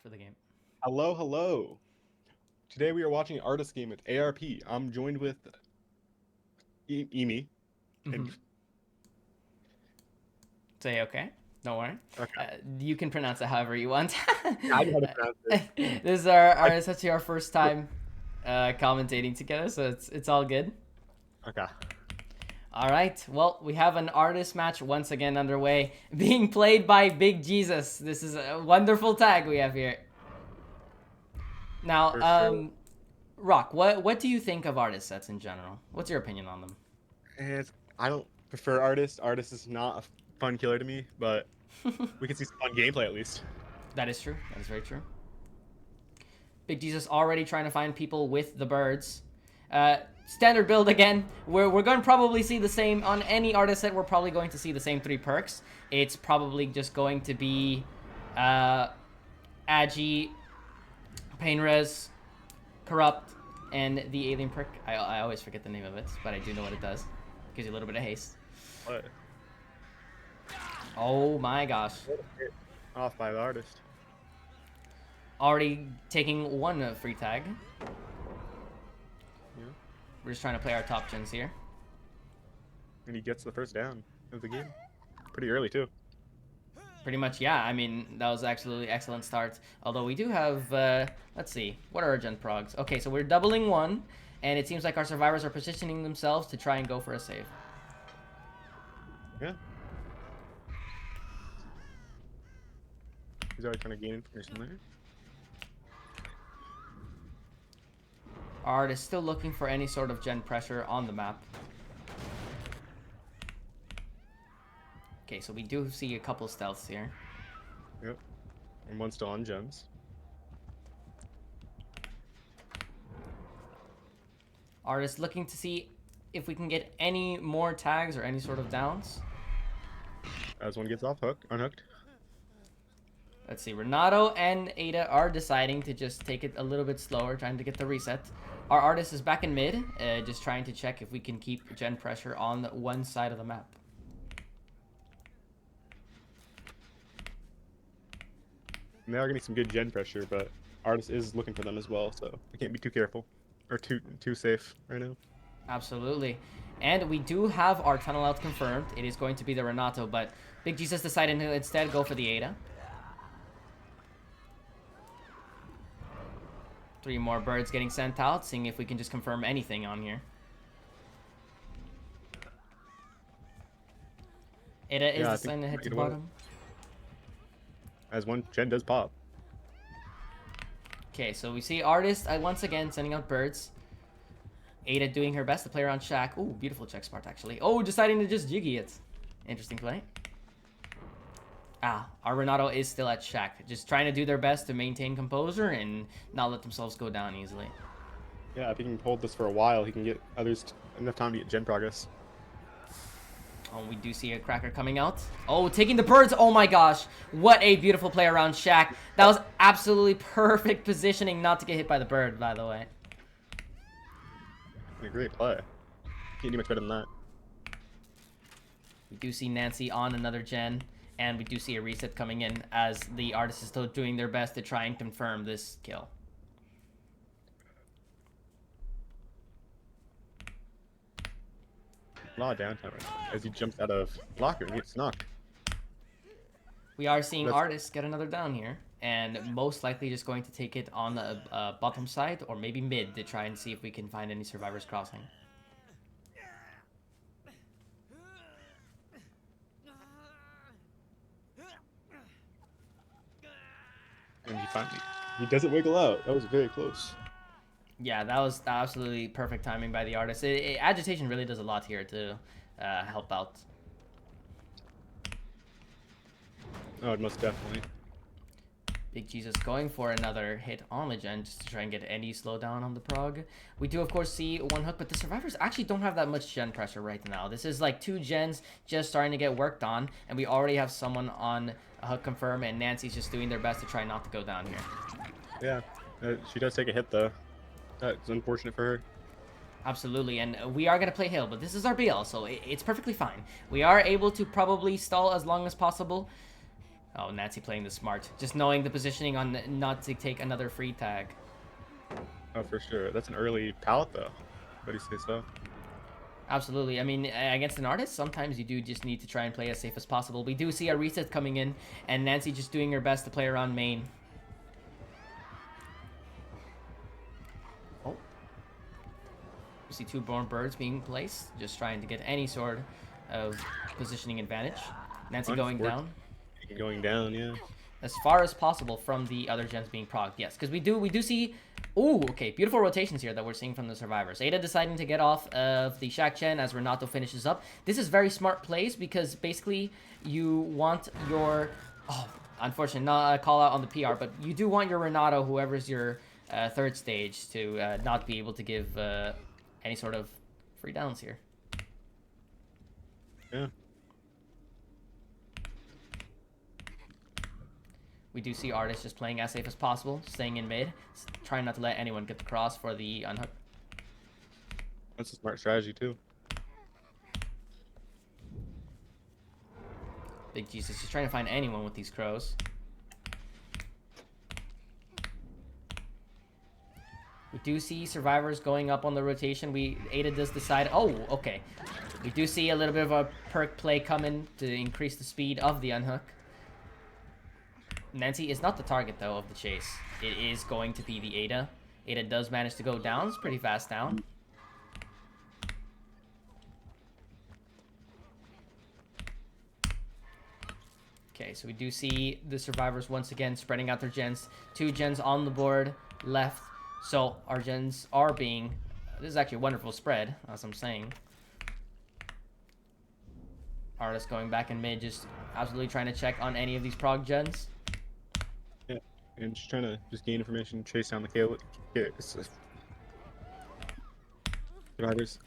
for the game. Hello, hello. Today we are watching an artist game with ARP. I'm joined with Emi. And Say okay. Don't worry. okay, You can pronounce it however you want. I know how to pronounce it. This is our it's actually our first time commentating together, so it's all good. Okay. All right. Well, we have an artist match once again underway, being played by Big Jesus. This is a wonderful tag we have here. Now, Sure. Rock, what do you think of artist sets in general? What's your opinion on them? And I don't prefer artist. Artist is not a fun killer to me, but we can see some fun gameplay at least. That is true. That is very true. Big Jesus already trying to find people with the birds. Standard build again. We're going to probably see the same on any artist set. We're probably going to see the same 3 perks. It's probably just going to be Agi, Pain Res, Corrupt, and the alien perk. I always forget the name of it, but I do know what it does. Gives you a little bit of haste. What? Oh my gosh. Off by the artist. Already taking 1 free tag. Yeah. We're just trying to play our top gens here. And he gets the first down of the game. Pretty early too. Pretty much, yeah. I mean, that was absolutely excellent start. Although we do have, let's see, what are our gen progs? Okay, so we're doubling 1, and it seems like our survivors are positioning themselves to try and go for a save. Yeah. He's already trying to gain information there. Art is still looking for any sort of gen pressure on the map. Okay, so we do see a couple stealths here. Yep. And one's still on gems. Artist looking to see if we can get any more tags or any sort of downs. As one gets unhooked. Let's see, Renato and Ada are deciding to just take it a little bit slower, trying to get the reset. Our artist is back in mid, just trying to check if we can keep gen pressure on one side of the map. And they are getting some good gen pressure, but artist is looking for them as well, so we can't be too careful or too safe right now. Absolutely. And we do have our tunnel out confirmed. It is going to be the Renato, but Big Jesus decided to instead go for the Ada. 3 more birds getting sent out, seeing if we can just confirm anything on here. Ada is deciding to head to the bottom. As one gen does pop. Okay, so we see artist once again sending out birds. Ada doing her best to play around Shack. Ooh, beautiful check smart actually. Oh, deciding to just jiggy it. Interesting play. Our Renato is still at Shack, just trying to do their best to maintain composure and not let themselves go down easily. Yeah, if he can hold this for a while, he can get others enough time to get gen progress. Oh, we do see a cracker coming out. Oh, taking the birds. Oh my gosh. What a beautiful play around Shack. That was absolutely perfect positioning not to get hit by the bird, by the way. A great play. Can't do much better than that. We do see Nancy on another gen, and we do see a reset coming in as the artist is still doing their best to try and confirm this kill. A lot of downtime right now as he jumps out of locker and gets knocked. We are seeing artists get another down here, and most likely just going to take it on the bottom side or maybe mid to try and see if we can find any survivors crossing. And he doesn't wiggle out. That was very close. Yeah, that was absolutely perfect timing by the artist. Agitation really does a lot here to help out. Oh, most definitely. Big Jesus going for another hit on the gen just to try and get any slowdown on the prog. We do, of course, see 1 hook, but the survivors actually don't have that much gen pressure right now. This is like 2 gens just starting to get worked on, and we already have someone on a hook confirm, and Nancy's just doing their best to try not to go down here. Yeah, she does take a hit, though. That's unfortunate for her. Absolutely, and we are going to play Hill, but this is our BL, so it's perfectly fine. We are able to probably stall as long as possible. Oh, Nancy playing the smart. Just knowing the positioning on not to take another free tag. Oh, for sure. That's an early pallet, though. What do you say so? Absolutely. I mean, against an artist, sometimes you do just need to try and play as safe as possible. We do see a reset coming in, and Nancy just doing her best to play around main. Oh. We see two born birds being placed, just trying to get any sort of positioning advantage. Nancy going down. Going down, yeah. As far as possible from the other gens being progged, yes, because we do see. Ooh, okay, beautiful rotations here that we're seeing from the survivors. Ada deciding to get off of the Shack Gen as Renato finishes up. This is very smart plays because basically you want your... Oh, unfortunately, not a call out on the PR, but you do want your Renato, whoever's your third stage, to not be able to give any sort of free downs here. Yeah. We do see Artist just playing as safe as possible, staying in mid, trying not to let anyone get the cross for the unhook. That's a smart strategy, too. Big Jesus just trying to find anyone with these crows. We do see survivors going up on the rotation. Ada does decide... Oh, okay. We do see a little bit of a perk play coming to increase the speed of the unhook. Nancy is not the target, though, of the chase. It is going to be the Ada. Ada does manage to go down. It's pretty fast down. Okay, so we do see the survivors once again spreading out their gens. 2 gens on the board left. So our gens are being... This is actually a wonderful spread, as I'm saying. Artist going back in mid, just absolutely trying to check on any of these prog gens. And just trying to gain information, chase down the survivors.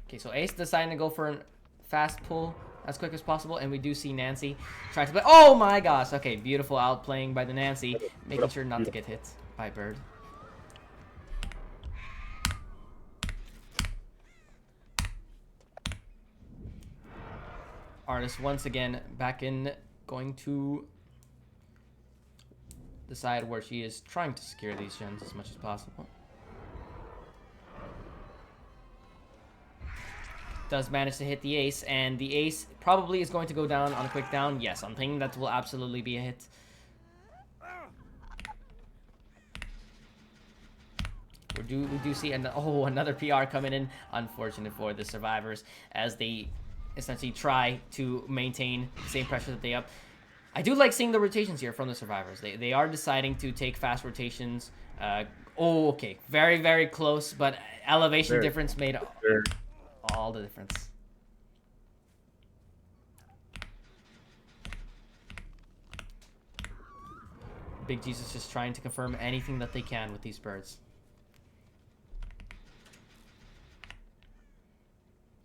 Okay, so Ace deciding to go for a fast pull as quick as possible, and we do see Nancy trying to play. Oh my gosh! Okay, beautiful outplaying by the Nancy, making sure not to get hit by Bird. Artist once again back in, going to the side where she is trying to secure these gens as much as possible. Does manage to hit the ace, and the ace probably is going to go down on a quick down. Yes, I'm thinking that will absolutely be a hit. We do see another PR coming in. Unfortunate for the survivors as they essentially try to maintain the same pressure that they up. I do like seeing the rotations here from the survivors. They are deciding to take fast rotations. Oh, okay. Very, very close, but elevation difference made all the difference. Big Jesus just trying to confirm anything that they can with these birds.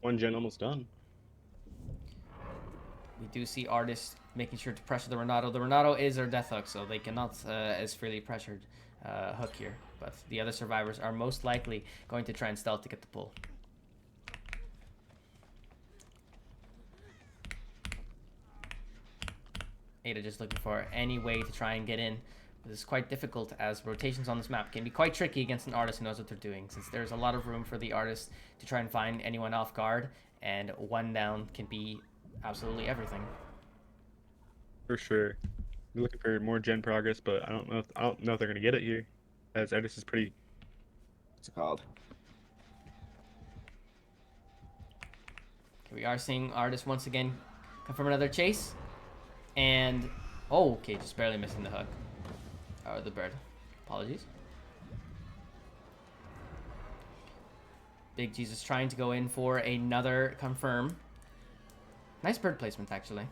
One gen almost done. We do see Artist making sure to pressure the Renato. The Renato is our death hook, so they cannot as freely pressured hook here. But the other survivors are most likely going to try and stealth to get the pull. Ada just looking for any way to try and get in. This is quite difficult as rotations on this map can be quite tricky against an artist who knows what they're doing, since there's a lot of room for the artist to try and find anyone off guard, and one down can be absolutely everything. For sure. We're looking for more gen progress, but I don't know if they're gonna get it here, as Edis is pretty... What's it called? Okay, we are seeing Artist once again confirm another chase, and oh, okay, just barely missing the hook. Or the bird. Apologies. Big Jesus trying to go in for another confirm. Nice bird placement, actually.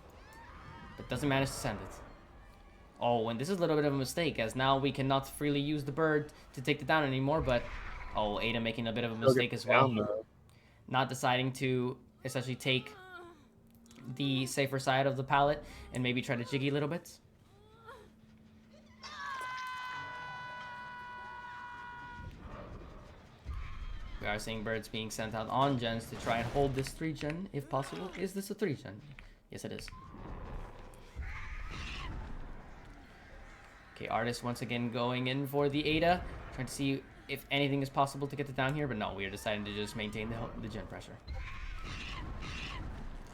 But doesn't manage to send it. Oh, and this is a little bit of a mistake, as now we cannot freely use the bird to take the down anymore, but... Oh, Ada making a bit of a mistake as well. Not deciding to essentially take the safer side of the pallet and maybe try to jiggy a little bit. We are seeing birds being sent out on gens to try and hold this 3 gen if possible. Is this a 3 gen? Yes, it is. Okay, Artist once again going in for the Ada. Trying to see if anything is possible to get it down here, but no, we are deciding to just maintain the gen pressure.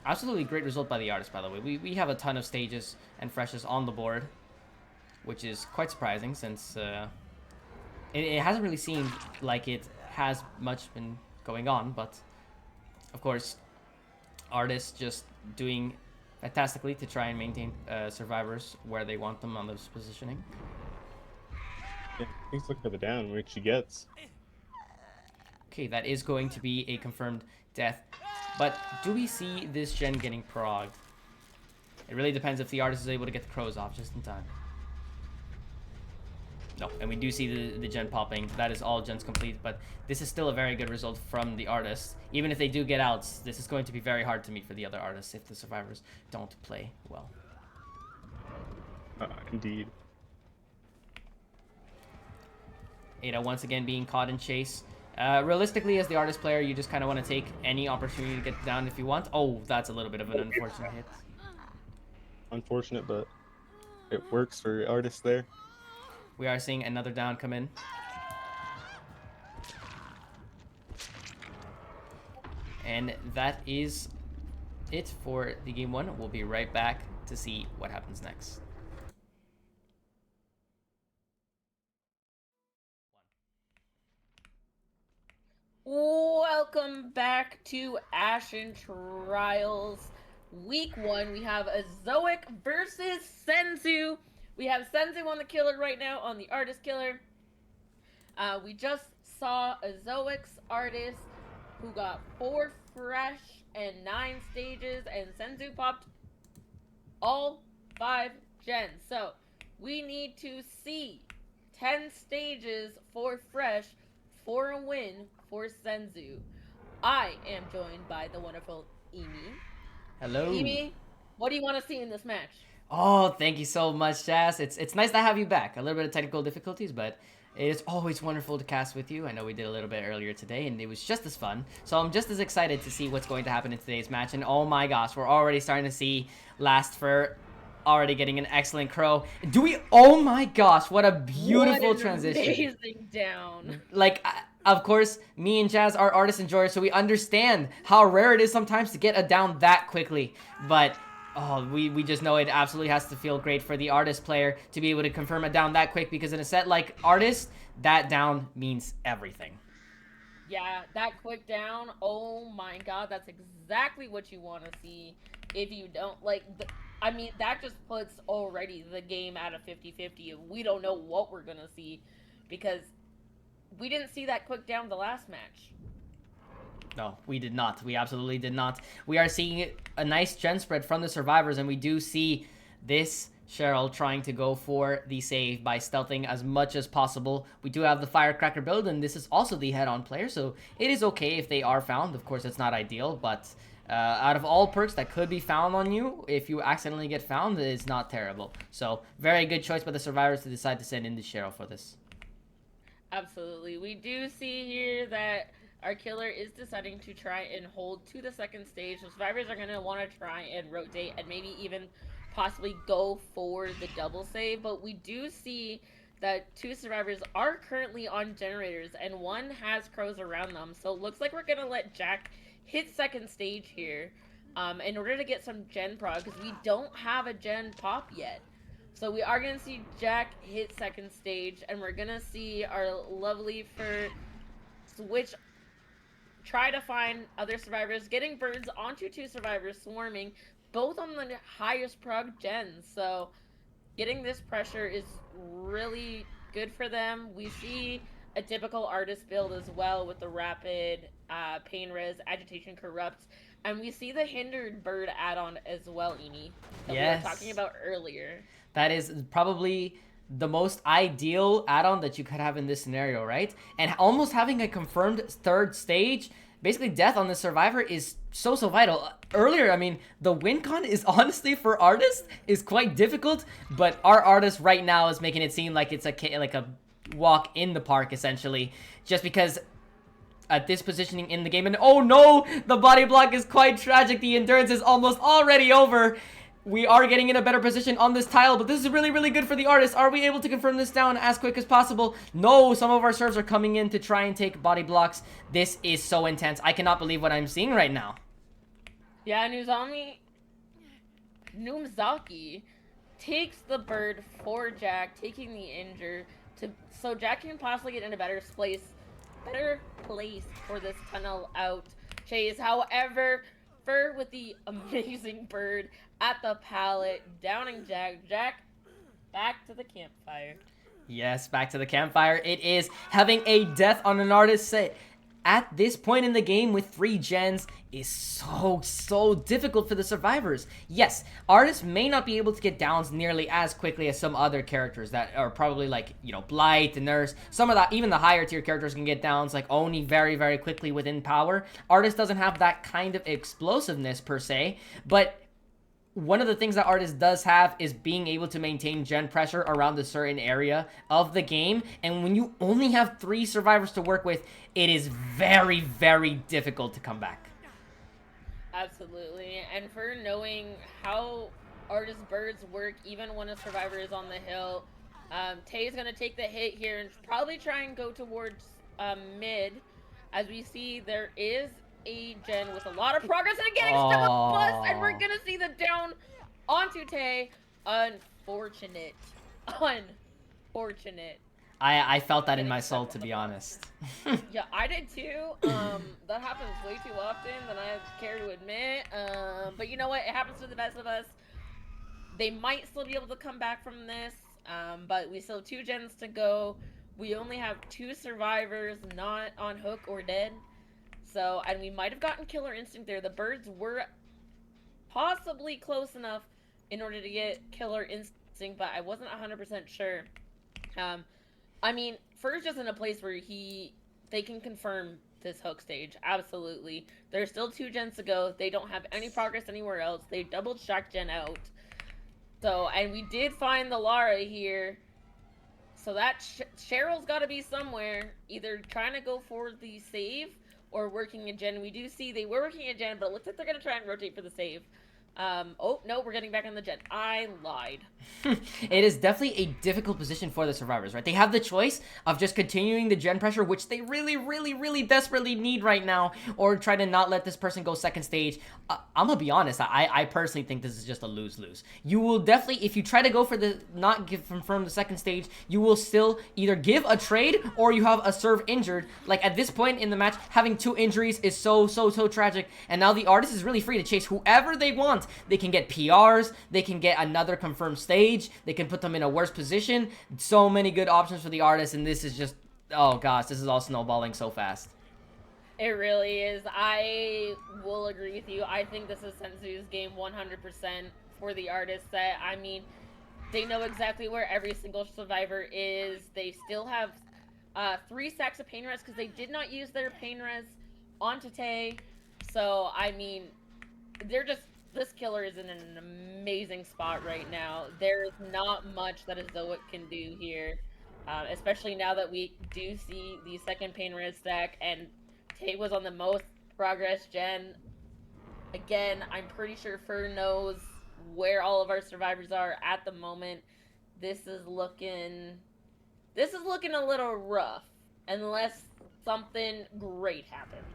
Absolutely great result by the Artist, by the way. We have a ton of stages and freshes on the board, which is quite surprising since it hasn't really seemed like it has much been going on, but of course, Artists just doing fantastically to try and maintain survivors where they want them on this positioning. Yeah, he's looking for the down, which he gets. Okay, that is going to be a confirmed death. But do we see this gen getting progged? It really depends if the Artist is able to get the crows off just in time. No, and we do see the gen popping. That is all gens complete, but this is still a very good result from the Artist. Even if they do get outs, this is going to be very hard to meet for the other Artists if the survivors don't play well. Indeed. Ada once again being caught in chase. Realistically, as the Artist player, you just kind of want to take any opportunity to get down if you want. Oh, that's a little bit of an unfortunate hit. Unfortunate, but it works for Artist there. We are seeing another down come in. And that is it for the game 1. We'll be right back to see what happens next. Welcome back to Ashen Trials. Week 1, we have Azoic versus Senzu. We have Senzu on the killer right now, on the Artist killer. We just saw Azoic's Artist, who got 4 fresh and 9 stages, and Senzu popped all 5 gens. So, we need to see 10 stages for fresh for a win for Senzu. I am joined by the wonderful Emee. Hello. Emee, what do you want to see in this match? Oh, thank you so much, Jazz. It's nice to have you back. A little bit of technical difficulties, but it is always wonderful to cast with you. I know we did a little bit earlier today, and it was just as fun. So I'm just as excited to see what's going to happen in today's match. And oh my gosh, we're already starting to see Last Fur already getting an excellent crow. Do we? Oh my gosh, what a beautiful transition. Amazing down. Like, of course, me and Jazz are Artist enjoyers, so we understand how rare it is sometimes to get a down that quickly. But oh, we just know it absolutely has to feel great for the Artist player to be able to confirm a down that quick, because in a set like Artist, that down means everything. Yeah, that quick down, oh my god, that's exactly what you want to see. If you don't, like, I mean, that just puts already the game at a 50-50. We don't know what we're going to see, because we didn't see that quick down the last match. No, we did not. We absolutely did not. We are seeing a nice gen spread from the survivors, and we do see this Cheryl trying to go for the save by stealthing as much as possible. We do have the Firecracker build, and this is also the head-on player, so it is okay if they are found. Of course, it's not ideal, but out of all perks that could be found on you, if you accidentally get found, it's not terrible. So, very good choice by the survivors to decide to send in the Cheryl for this. Absolutely. We do see here that our killer is deciding to try and hold to the second stage. The survivors are going to want to try and rotate and maybe even possibly go for the double save. But we do see that 2 survivors are currently on generators and 1 has crows around them. So it looks like we're going to let Jack hit second stage here in order to get some gen prog, because we don't have a gen pop yet. So we are going to see Jack hit second stage, and we're going to see our lovely Fur switch, try to find other survivors, getting birds onto 2 survivors, swarming, both on the highest prog gens. So getting this pressure is really good for them. We see a typical Artist build as well with the rapid pain res, agitation corrupt, and we see the hindered bird add-on as well, Emee, that yes, we were talking about earlier. That is probably the most ideal add-on that you could have in this scenario, right? And almost having a confirmed third stage, basically death on the survivor, is so vital. Earlier, I mean, the win con is honestly for Artist is quite difficult, but our Artist right now is making it seem like it's a walk in the park, essentially, just because at this positioning in the game. And oh no, the body block is quite tragic. The endurance is almost already over. We are getting in a better position on this tile, but this is really, really good for the artist. Are we able to confirm this down as quick as possible? No, some of our serves are coming in to try and take body blocks. This is so intense. I cannot believe what I'm seeing right now. Yeah, Numzaki takes the bird for Jack, taking the injure, so Jack can possibly get in a better place for this tunnel out chase. However, Fur with the amazing bird at the pallet, downing Jack. Jack, back to the campfire. Yes, back to the campfire. It is having a death on an artist set at this point in the game with 3 gens is so difficult for the survivors. Yes, artists may not be able to get downs nearly as quickly as some other characters that are probably like, you know, Blight, the Nurse. Some of that, even the higher tier characters can get downs like Oni very, very quickly within power. Artist doesn't have that kind of explosiveness per se, but one of the things that Artist does have is being able to maintain gen pressure around a certain area of the game. And when you only have 3 survivors to work with, it is very, very difficult to come back. Absolutely. And for knowing how Artist birds work, even when a survivor is on the hill, Tay is going to take the hit here and probably try and go towards mid. As we see, there is a gen with a lot of progress and getting stuck with plus, and we're gonna see the down onto Tay. Unfortunate. I felt that in my soul, to be honest. Yeah, I did too. That happens way too often than I care to admit. But you know what? It happens to the best of us. They might still be able to come back from this. But we still have 2 gens to go. We only have 2 survivors not on hook or dead. So, and we might have gotten Killer Instinct there. The birds were possibly close enough in order to get Killer Instinct, but I wasn't 100% sure. I mean, Fur's just in a place where they can confirm this hook stage. Absolutely. There's still 2 gens to go. They don't have any progress anywhere else. They doubled shock gen out. So, and we did find the Lara here. So that Cheryl's got to be somewhere, either trying to go for the save or working a gen. We do see they were working a gen, but it looks like they're going to try and rotate for the save. Oh, no, we're getting back on the gen. I lied. It is definitely a difficult position for the survivors, right? They have the choice of just continuing the gen pressure, which they really, really, really desperately need right now, or try to not let this person go second stage. I'm gonna be honest, I personally think this is just a lose-lose. You will definitely, if you try to go for the confirm the second stage, you will still either give a trade or you have a serve injured. Like at this point in the match, having 2 injuries is so tragic, and now the artist is really free to chase whoever they want. They can get PRs, they can get another confirmed stage, they can put them in a worse position. So many good options for the artist, and this is just, oh gosh, this is all snowballing so fast. It really is. I will agree with you. I think this is Senzu's game 100% for the artist set. I mean, they know exactly where every single survivor is. They still have 3 stacks of pain res because they did not use their pain res onto Tay. So, I mean, this killer is in an amazing spot right now. There is not much that Azoic can do here, especially now that we do see the second pain res stack, and Tay was on the most progress gen. Again, I'm pretty sure Fur knows where all of our survivors are at the moment. This is looking a little rough, unless something great happens.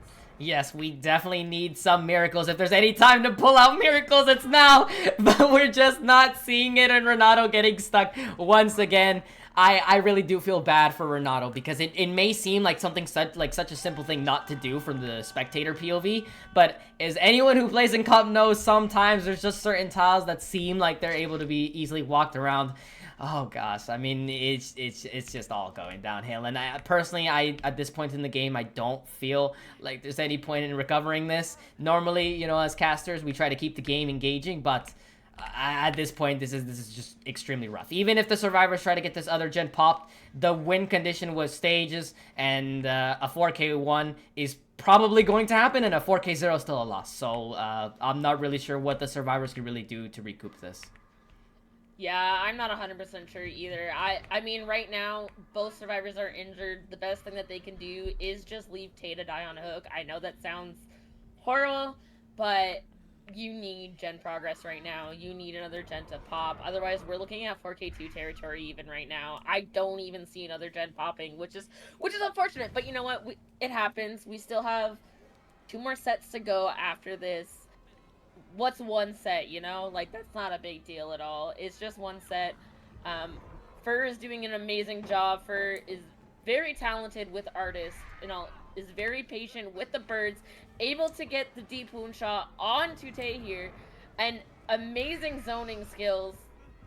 Yes, we definitely need some miracles. If there's any time to pull out miracles, it's now. But we're just not seeing it, and Renato getting stuck once again. I really do feel bad for Renato, because it may seem like something such a simple thing not to do from the spectator POV, but as anyone who plays in comp knows, sometimes there's just certain tiles that seem like they're able to be easily walked around. Oh gosh, I mean, it's just all going downhill, and I personally, at this point in the game, I don't feel like there's any point in recovering this. Normally, you know, as casters, we try to keep the game engaging, but at this point, this is just extremely rough. Even if the survivors try to get this other gen popped, the win condition was stages, and a 4K1 is probably going to happen, and a 4K0 is still a loss. So I'm not really sure what the survivors can really do to recoup this. Yeah, I'm not 100% sure either. I mean, right now, both survivors are injured. The best thing that they can do is just leave Tay to die on a hook. I know that sounds horrible, but you need gen progress right now. You need another gen to pop. Otherwise, we're looking at 4K2 territory even right now. I don't even see another gen popping, which is unfortunate. But you know what? It happens. We still have 2 more sets to go after this. What's one set, you know? Like, that's not a big deal at all. It's just one set. Fur is doing an amazing job. Fur is very talented with artists, is very patient with the birds, able to get the deep wound shot onto Tay here, and amazing zoning skills.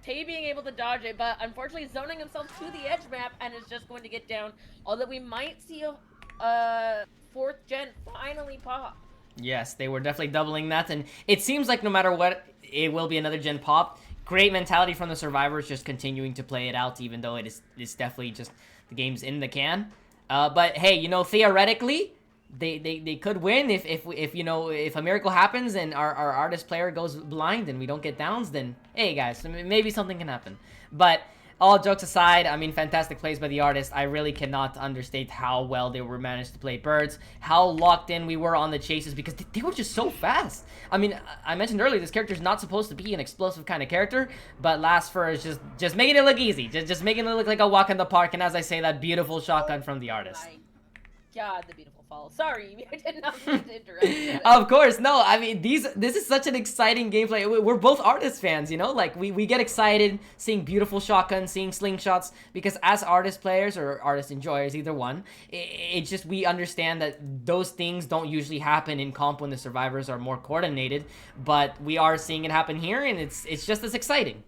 Tay being able to dodge it, but unfortunately zoning himself to the edge map and is just going to get down. Although we might see a 4th gen finally pop. Yes, they were definitely doubling that, and it seems like no matter what, it will be another gen pop. Great mentality from the survivors, just continuing to play it out, even though it's definitely just the game's in the can. But hey, you know, theoretically, they could win if you know, if a miracle happens and our artist player goes blind and we don't get downs, then hey guys, maybe something can happen. But all jokes aside, I mean, fantastic plays by the artist. I really cannot understate how well they were managed to play birds, how locked in we were on the chases, because they were just so fast. I mean, I mentioned earlier, this character is not supposed to be an explosive kind of character, but Last Fur is just making it look easy, just making it look like a walk in the park, and as I say, that beautiful shotgun from the artist. My God, the beautiful fall. Sorry, I did not mean to interrupt you. Of course, no, I mean, this is such an exciting gameplay. We're both artist fans, you know? Like, we get excited seeing beautiful shotguns, seeing slingshots, because as artist players, or artist enjoyers, either one, it's just, we understand that those things don't usually happen in comp when the survivors are more coordinated, but we are seeing it happen here, and it's just as exciting.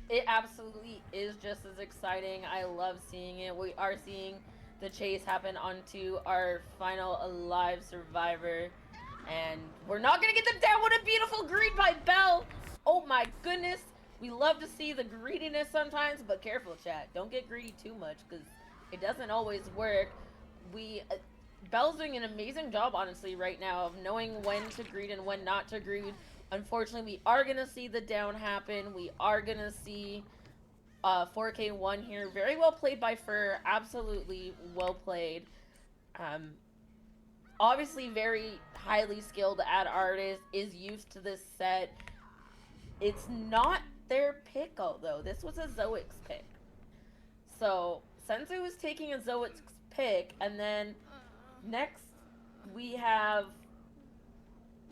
It absolutely is just as exciting. I love seeing it. We are seeing the chase happen onto our final alive survivor, and we're not gonna get them down. What a beautiful greed by Bell. Oh my goodness, we love to see the greediness sometimes, but careful chat, don't get greedy too much because it doesn't always work. Bell's doing an amazing job honestly right now of knowing when to greed and when not to greed. Unfortunately, we are gonna see the down happen. We are gonna see 4K1 here. Very well played by Fur. Absolutely well played. Obviously very highly skilled ad artist. Is used to this set. It's not their pick, although. This was Azoic's pick. So, Senzu is taking Azoic's pick, and then next we have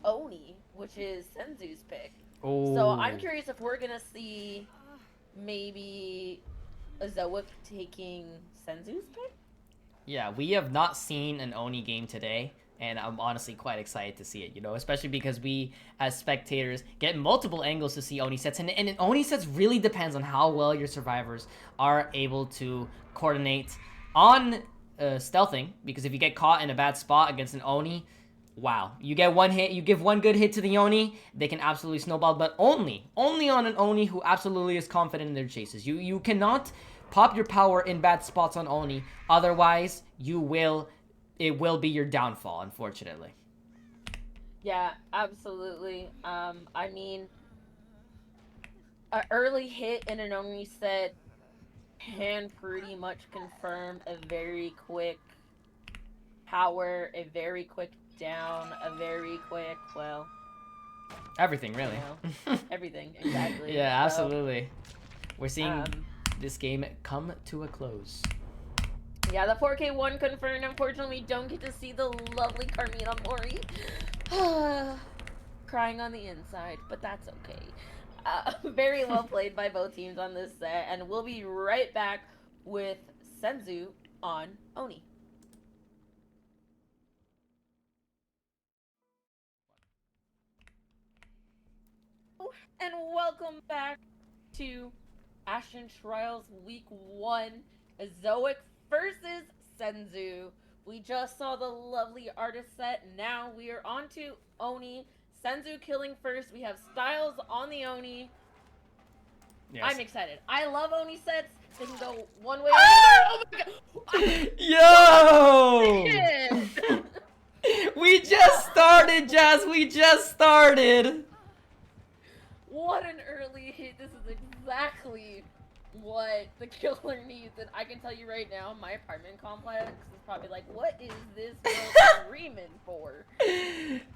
Oni, which is Senzu's pick. Oh. So, I'm curious if we're gonna see maybe Azoic taking Senzu's pick? Yeah, we have not seen an Oni game today, and I'm honestly quite excited to see it, you know, especially because we, as spectators, get multiple angles to see Oni sets, and Oni sets really depends on how well your survivors are able to coordinate on stealthing, because if you get caught in a bad spot against an Oni, wow, you get one hit, you give one good hit to the Oni, they can absolutely snowball, but only on an Oni who absolutely is confident in their chases. You cannot pop your power in bad spots on Oni, otherwise it will be your downfall, unfortunately. Yeah, absolutely. I mean, an early hit in an Oni set can pretty much confirm a very quick power, a very quick down, a very quick, well, everything, really. You know, everything, exactly. Yeah, so, absolutely. We're seeing this game come to a close. Yeah, the 4K1 confirmed. Unfortunately, we don't get to see the lovely Carmina Mori crying on the inside, but that's okay. Very well played by both teams on this set, and we'll be right back with Senzu on Oni. And welcome back to Ashen Trials Week 1, Azoic versus Senzu. We just saw the lovely artist set. Now we are on to Oni. Senzu killing first. We have Styles on the Oni. Yes. I'm excited. I love Oni sets. They can go one way or another. Oh my Yo! god! We just started, Jazz. We just started. What an early hit. This is exactly what the killer needs. And I can tell you right now, my apartment complex is probably like, what is this girl screaming for?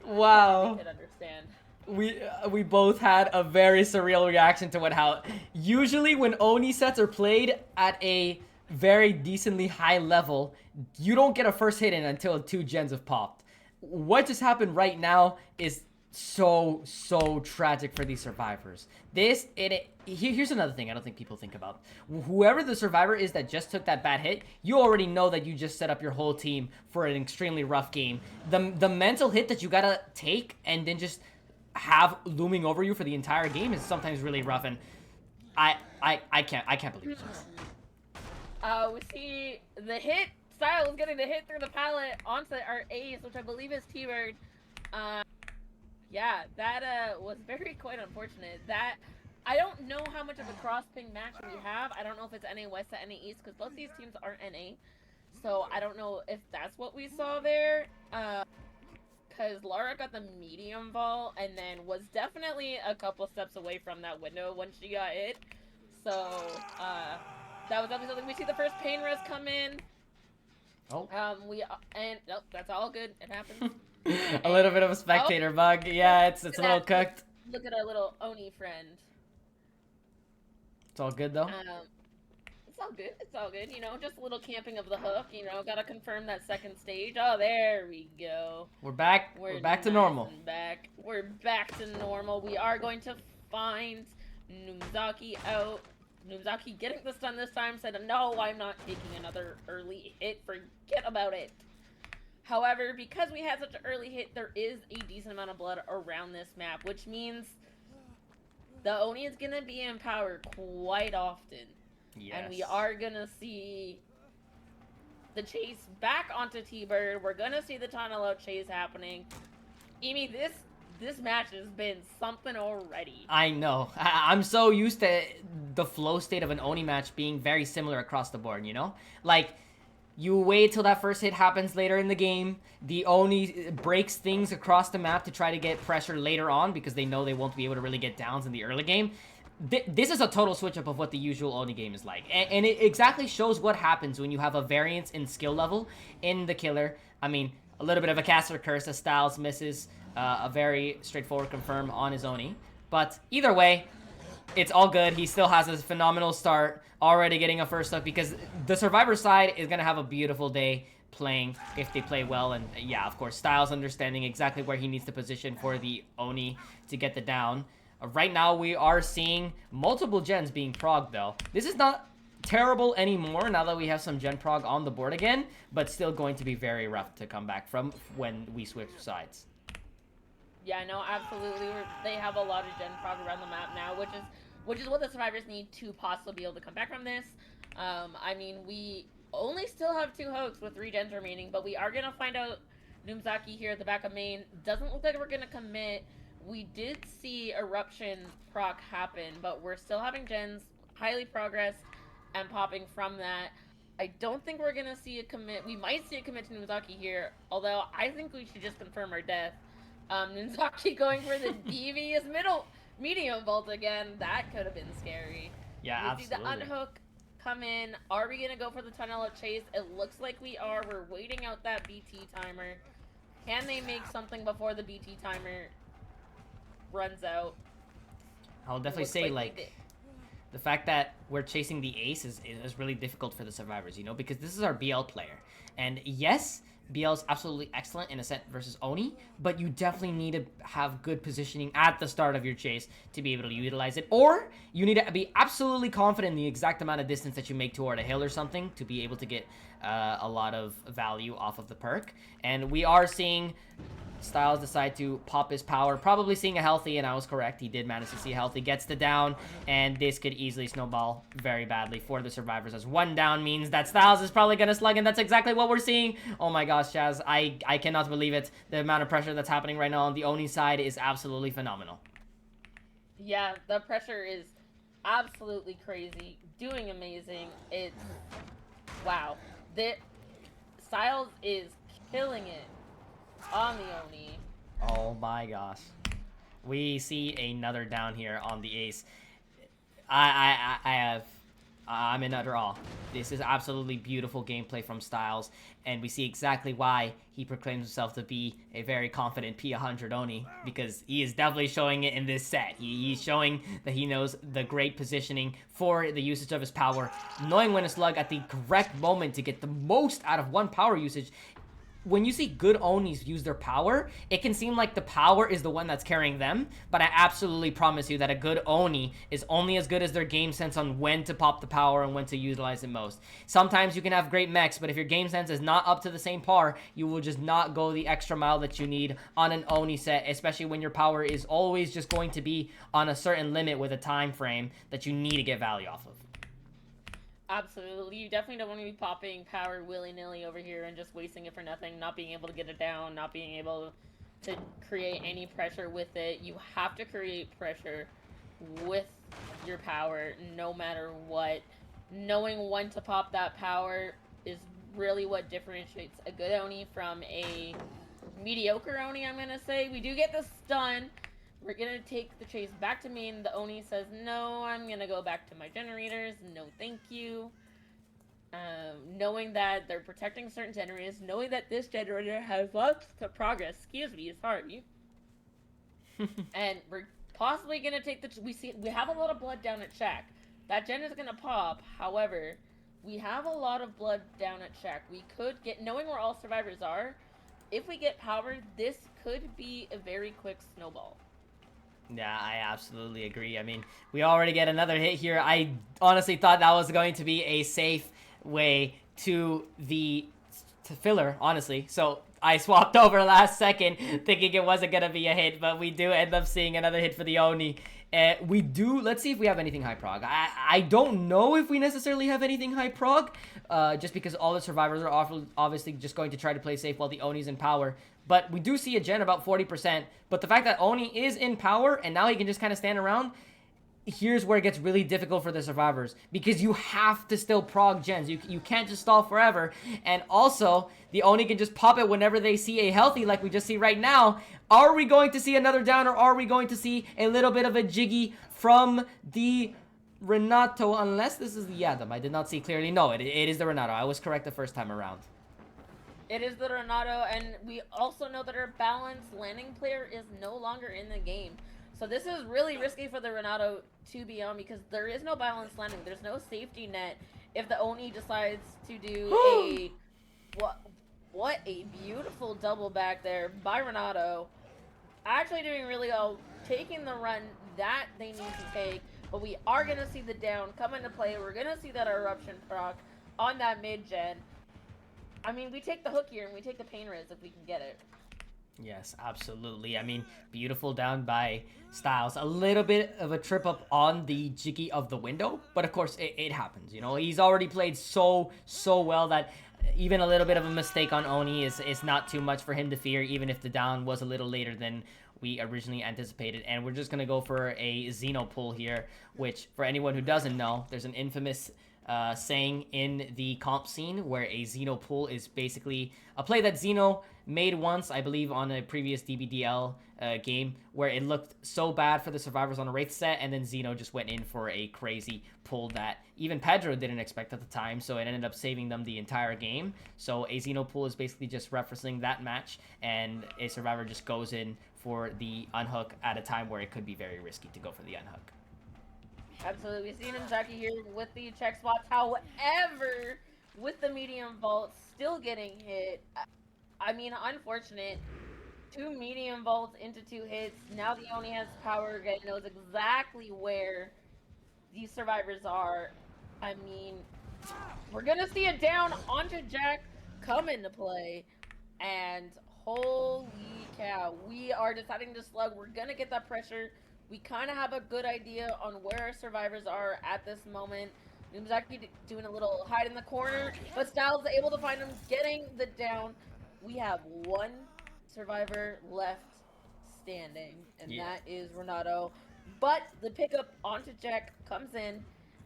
Wow. I can understand. we both had a very surreal reaction to how usually when Oni sets are played at a very decently high level, you don't get a first hit in until 2 gens have popped. What just happened right now is so tragic for these survivors. Here's another thing I don't think people think about. Whoever the survivor is that just took that bad hit, you already know that you just set up your whole team for an extremely rough game. The mental hit that you gotta take and then just have looming over you for the entire game is sometimes really rough, and I can't believe this. We see the hit. Styles getting the hit through the pallet onto our ace, which I believe is T-Bird. Yeah, that was quite unfortunate. That I don't know how much of a cross-ping match we have. I don't know if it's NA West to NA East, because both these teams aren't NA. So I don't know if that's what we saw there. Because Lara got the medium vault and then was definitely a couple steps away from that window when she got hit. So that was definitely something. We see the first pain res come in. Oh. Nope, that's all good. It happens. A little bit of a spectator bug. Yeah, it's a little cooked. Look at our little Oni friend. It's all good though. It's all good. It's all good. You know, just a little camping of the hook. You know, gotta confirm that second stage. Oh, there we go. We're back. We're back to normal. We're back to normal. We are going to find Numzaki out. Numzaki getting the stun this time said, no, I'm not taking another early hit. Forget about it. However, because we had such an early hit, there is a decent amount of blood around this map, which means the Oni is going to be in power quite often. Yes. And we are going to see the chase back onto T-Bird. We're going to see the tunnel out chase happening. Emi, this match has been something already. I know. I'm so used to the flow state of an Oni match being very similar across the board, you know? Like, you wait till that first hit happens later in the game. The Oni breaks things across the map to try to get pressure later on because they know they won't be able to really get downs in the early game. This is a total switch up of what the usual Oni game is like. And it exactly shows what happens when you have a variance in skill level in the killer. I mean, a little bit of a caster curse as Styles misses a very straightforward confirm on his Oni. But either way, it's all good. He still has a phenomenal start, already getting a first look because the Survivor side is going to have a beautiful day playing if they play well. And yeah, of course, Styles understanding exactly where he needs to position for the Oni to get the down. Right now, we are seeing multiple gens being progged, though. This is not terrible anymore now that we have some gen prog on the board again, but still going to be very rough to come back from when we switch sides. Yeah, no, absolutely. They have a lot of gen prog around the map now, which is what the survivors need to possibly be able to come back from this. I mean, we only still have 2 hooks with 3 gens remaining, but we are going to find out Numzaki here at the back of main. Doesn't look like we're going to commit. We did see Eruption proc happen, but we're still having gens highly progressed and popping from that. I don't think we're going to see a commit. We might see a commit to Numzaki here, although I think we should just confirm our death. Numzaki going for the devious medium vault again. That could have been scary. Yeah, we absolutely. See the unhook come in. Are we going to go for the tunnel of chase? It looks like we are. We're waiting out that BT timer. Can they make something before the BT timer runs out? I'll definitely say, like the fact that we're chasing the ace is really difficult for the survivors, you know, because this is our BL player. And yes, BL is absolutely excellent in a set versus Oni, but you definitely need to have good positioning at the start of your chase to be able to utilize it. Or you need to be absolutely confident in the exact amount of distance that you make toward a hill or something to be able to get a lot of value off of the perk. And we are seeing Styles decide to pop his power, probably seeing a healthy, and I was correct. He did manage to see a healthy, gets the down, and this could easily snowball very badly for the survivors, as 1 down means that Styles is probably going to slug, and that's exactly what we're seeing. Oh my gosh, Chaz, I cannot believe it. The amount of pressure that's happening right now on the Oni side is absolutely phenomenal. Yeah, the pressure is absolutely crazy. Doing amazing. It's... wow. Styles is killing it on the Oni. Oh my gosh. We see another down here on the ace. I have I'm in utter awe. This is absolutely beautiful gameplay from Styles, and we see exactly why he proclaims himself to be a very confident P100 Oni, because he is definitely showing it in this set. He's showing that he knows the great positioning for the usage of his power, knowing when to slug at the correct moment to get the most out of one power usage. When you see good Onis use their power, it can seem like the power is the one that's carrying them, but I absolutely promise you that a good Oni is only as good as their game sense on when to pop the power and when to utilize it most. Sometimes you can have great mechs, but if your game sense is not up to the same par, you will just not go the extra mile that you need on an Oni set, especially when your power is always just going to be on a certain limit with a time frame that you need to get value off of. Absolutely. You definitely don't want to be popping power willy-nilly over here and just wasting it for nothing, not being able to get it down, not being able to create any pressure with it. You have to create pressure with your power no matter what. Knowing when to pop that power is really what differentiates a good Oni from a mediocre Oni, I'm going to say. We do get the stun. We're gonna take the chase back to main. The Oni says, no, I'm gonna go back to my generators. No, thank you. Knowing that they're protecting certain generators, knowing that this generator has lots of progress. Excuse me, sorry. And we're possibly gonna take the. We have a lot of blood down at Shack. That gen is gonna pop. However, we have a lot of blood down at Shack. We could get, knowing where all survivors are, if we get powered, this could be a very quick snowball. Yeah, I absolutely agree. I mean, we already get another hit here. I honestly thought that was going to be a safe way to filler, honestly. So I swapped over last second thinking it wasn't going to be a hit, but we do end up seeing another hit for the Oni. Let's see if we have anything high prog. I don't know if we necessarily have anything high prog, just because all the survivors are obviously just going to try to play safe while the Oni's in power. But we do see a gen about 40%. But the fact that Oni is in power and now he can just kind of stand around, here's where it gets really difficult for the survivors. Because you have to still prog gens. You can't just stall forever. And also, the Oni can just pop it whenever they see a healthy like we just see right now. Are we going to see another down, or are we going to see a little bit of a jiggy from the Renato? Unless this is the Yadam. I did not see clearly. No, it is the Renato. I was correct the first time around. It is the Renato, and we also know that our balanced landing player is no longer in the game. So this is really risky for the Renato to be on, because there is no balanced landing. There's no safety net if the Oni decides to do a... What a beautiful double back there by Renato. Actually doing really well, taking the run that they need to take. But we are going to see the down come into play. We're going to see that eruption proc on that mid-gen. I mean, we take the hook here, and we take the pain res if we can get it. Yes, absolutely. I mean, beautiful down by Styles. A little bit of a trip up on the jiggy of the window, but of course, it happens. You know, he's already played so well that even a little bit of a mistake on Oni is not too much for him to fear, even if the down was a little later than we originally anticipated. And we're just going to go for a Xeno pull here, which, for anyone who doesn't know, there's an infamous saying in the comp scene where a Xeno pull is basically a play that Xeno made once, I believe, on a previous DBDL game, where it looked so bad for the survivors on a Wraith set, and then Xeno just went in for a crazy pull that even Pedro didn't expect at the time, so it ended up saving them the entire game. So a Xeno pull is basically just referencing that match, and a survivor just goes in for the unhook at a time where it could be very risky to go for the unhook. Absolutely. We've seen Jackie here with the check spots. However, with the medium vault still getting hit, I mean, unfortunate. 2 medium vaults into 2 hits. Now the Oni has power, knows exactly where these survivors are. I mean, we're going to see a down onto Jack come into play. And holy cow, we are deciding to slug. We're going to get that pressure. We kind of have a good idea on where our survivors are at this moment. Numzaki doing a little hide in the corner, but Styles is able to find him, getting the down. We have 1 survivor left standing, and that is Renato. But the pickup onto Jack comes in,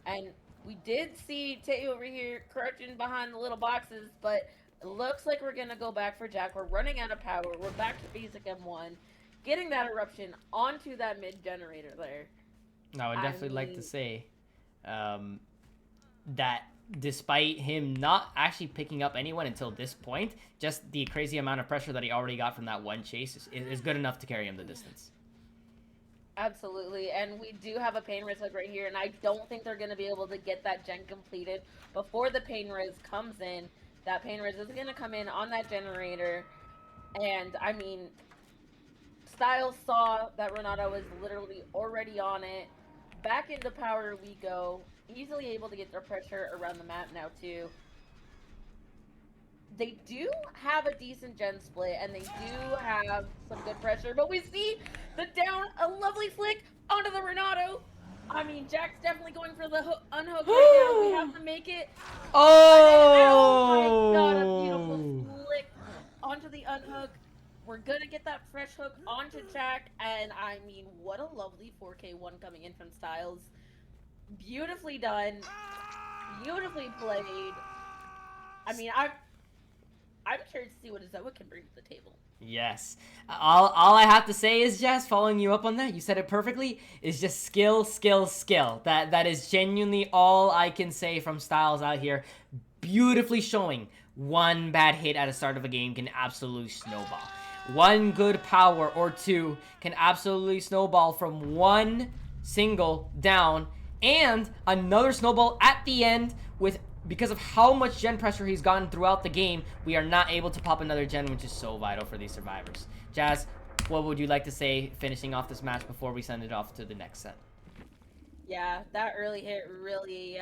and we did see Tay over here crouching behind the little boxes, but it looks like we're going to go back for Jack. We're running out of power. We're back to basic M1. Getting that eruption onto that mid generator there. I would definitely like to say, that despite him not actually picking up anyone until this point, just the crazy amount of pressure that he already got from that one chase is good enough to carry him the distance. Absolutely, and we do have a pain res hook right here, and I don't think they're going to be able to get that gen completed before the pain res comes in. That pain res is going to come in on that generator, and I mean, Styles saw that Renato was literally already on it. Back into power we go, easily able to get their pressure around the map now too. They do have a decent gen split, and they do have some good pressure, but we see the down, a lovely flick onto the Renato. I mean, Jack's definitely going for the unhook right now. We have to make it. Oh! Oh my god, a beautiful flick onto the unhook. We're gonna get that fresh hook onto Jack, and I mean, what a lovely 4K1 coming in from Styles. Beautifully done. Beautifully played. I mean, I'm curious to see what Azoic can bring to the table. Yes. All I have to say is, Jazz, following you up on that, you said it perfectly, is just skill, skill, skill. That is genuinely all I can say from Styles out here. Beautifully showing one bad hit at the start of a game can absolutely snowball. One good power or two can absolutely snowball from one single down, and another snowball at the end with, because of how much gen pressure he's gotten throughout the game, we are not able to pop another gen, which is so vital for these survivors. Jazz, what would you like to say finishing off this match before we send it off to the next set? Yeah, that early hit really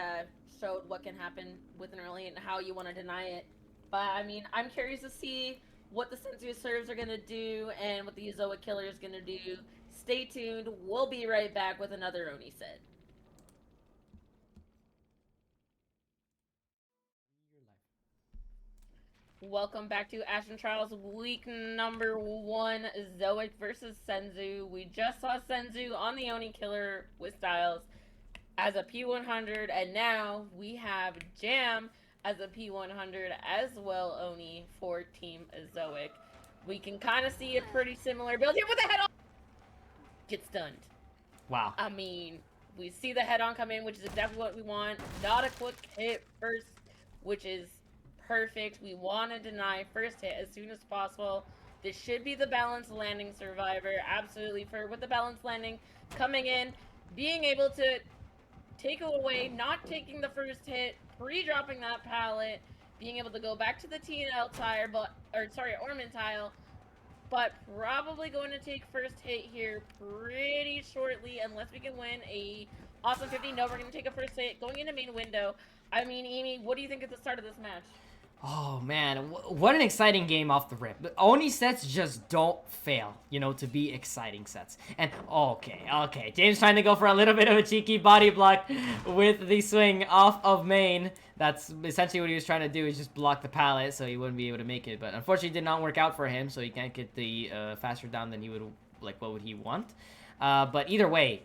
showed what can happen with an early hit and how you want to deny it. But, I mean, I'm curious to see what the Senzu serves are going to do and what the Azoic killer is going to do. Stay tuned. We'll be right back with another Oni set. Welcome back to Ashen Trials week number 1, Azoic versus Senzu. We just saw Senzu on the Oni killer with Styles as a P100, and now we have Jam as a P100 as well, Oni, for Team Azoic. We can kind of see a pretty similar build here with the head on. Get stunned. Wow. I mean, we see the head on come in, which is exactly what we want. Not a quick hit first, which is perfect. We want to deny first hit as soon as possible. This should be the balanced landing survivor. Absolutely, with the balanced landing coming in, being able to take it away, not taking the first hit, pre-dropping that pallet, being able to go back to the TNL tire, Ornament tile, but probably going to take first hit here pretty shortly unless we can win a awesome 50. No, we're going to take a first hit going into main window. I mean, Amy, what do you think at the start of this match? Oh man, what an exciting game off the rip. The Oni sets just don't fail, to be exciting sets. And okay, James trying to go for a little bit of a cheeky body block with the swing off of main. That's essentially what he was trying to do, is just block the pallet so he wouldn't be able to make it. But unfortunately, it did not work out for him, so he can't get the faster down than he would, what would he want. But either way,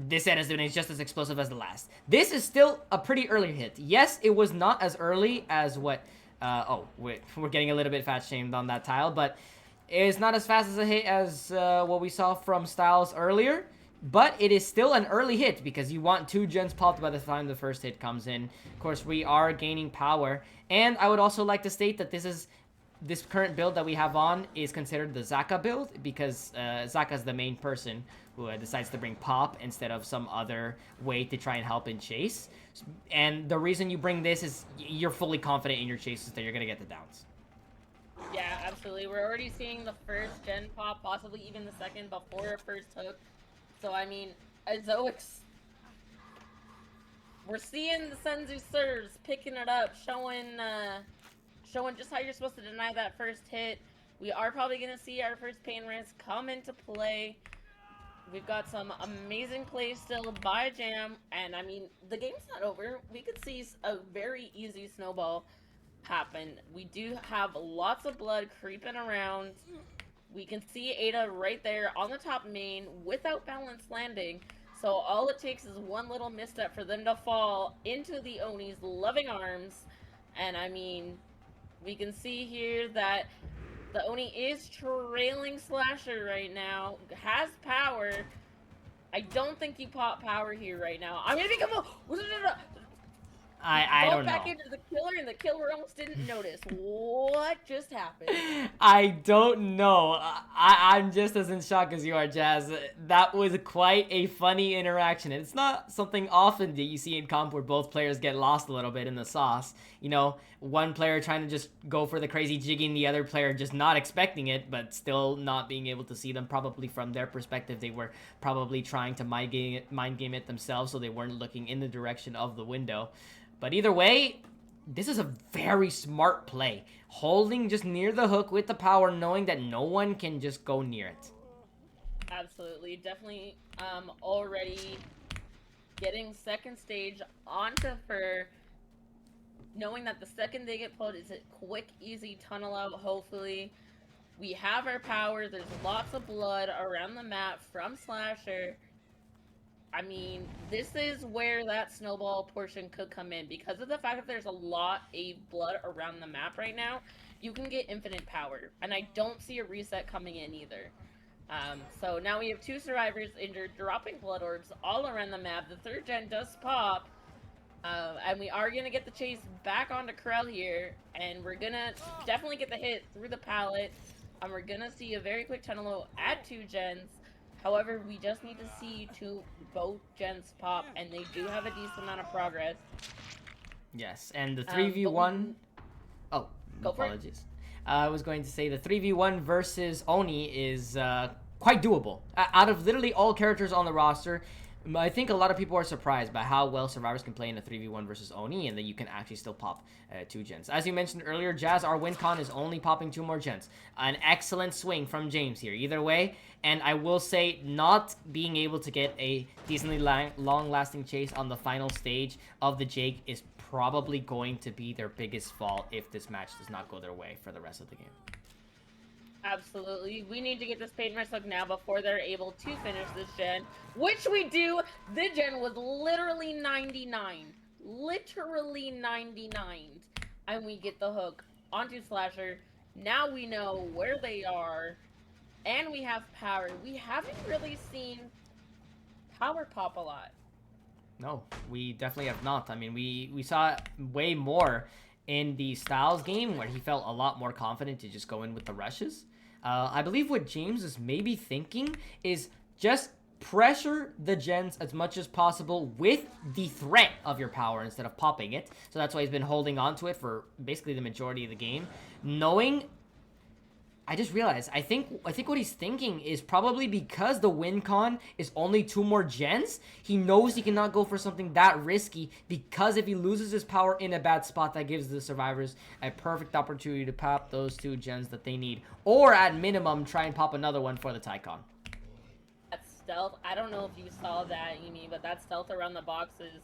this set is just as explosive as the last. This is still a pretty early hit. Yes, it was not as early as what... we're getting a little bit fat-shamed on that tile, but it's not as fast as a hit as what we saw from Styles earlier. But it is still an early hit because you want 2 gens popped by the time the first hit comes in. Of course, we are gaining power. And I would also like to state that this current build that we have on is considered the Zaka build because Zaka's the main person who decides to bring pop instead of some other way to try and help in chase. And the reason you bring this is you're fully confident in your chases that you're going to get the downs. Yeah, absolutely. We're already seeing the first gen pop, possibly even the second before a first hook. So, I mean, Azoic's... We're seeing the Senzu serves, picking it up, showing just how you're supposed to deny that first hit. We are probably going to see our first pain res come into play. We've got some amazing plays still by Jam, and I mean, the game's not over. We could see a very easy snowball happen. We do have lots of blood creeping around. We can see Ada right there on the top main without balanced landing. So all it takes is one little misstep for them to fall into the Oni's loving arms. And I mean, we can see here that the Oni is trailing Slasher right now, has power. I don't think you pop power here right now. I'm gonna become I Go don't back know. into the killer, and the killer almost didn't notice. What just happened? I don't know. I'm just as in shock as you are, Jazz. That was quite a funny interaction. It's not something often that you see in comp where both players get lost a little bit in the sauce. You know, one player trying to just go for the crazy jigging, the other player just not expecting it, but still not being able to see them. Probably from their perspective, they were probably trying to mind game it themselves, so they weren't looking in the direction of the window. But either way, this is a very smart play. Holding just near the hook with the power, knowing that no one can just go near it. Absolutely, definitely. Already getting second stage onto Fur, knowing that the second they get pulled is a quick, easy tunnel out. Hopefully, we have our power. There's lots of blood around the map from Slasher. I mean, this is where that snowball portion could come in. Because of the fact that there's a lot of blood around the map right now, you can get infinite power. And I don't see a reset coming in either. So now we have 2 survivors injured, dropping blood orbs all around the map. The 3rd gen does pop. And we are going to get the chase back onto Krell here. And we're going to definitely get the hit through the pallet. And we're going to see a very quick tunnel at 2 gens. However, we just need to see both gens pop, and they do have a decent amount of progress. Yes, and the 3v1... Oh, Go for it. apologies. I was going to say the 3v1 versus Oni is quite doable. Out of literally all characters on the roster, I think a lot of people are surprised by how well survivors can play in a 3v1 versus Oni, and that you can actually still pop 2 gens. As you mentioned earlier, Jazz, our win con is only popping 2 more gens. An excellent swing from James here, either way. And I will say, not being able to get a decently long-lasting chase on the final stage of the Jake is probably going to be their biggest fault if this match does not go their way for the rest of the game. Absolutely. We need to get this paint rush hook now before they're able to finish this gen, which we do. The gen was literally 99. Literally 99. And we get the hook onto Slasher. Now we know where they are. And we have power. We haven't really seen power pop a lot. No, we definitely have not. I mean, we saw way more in the Styles game where he felt a lot more confident to just go in with the rushes. I believe what James is maybe thinking is just pressure the gens as much as possible with the threat of your power instead of popping it. So that's why he's been holding on to it for basically the majority of the game. Knowing... I just realized, I think what he's thinking is probably because the win con is only 2 more gens, he knows he cannot go for something that risky, because if he loses his power in a bad spot, that gives the survivors a perfect opportunity to pop those 2 gens that they need. Or at minimum, try and pop another one for the Tycon. That stealth, I don't know if you saw that, Emi, but that stealth around the boxes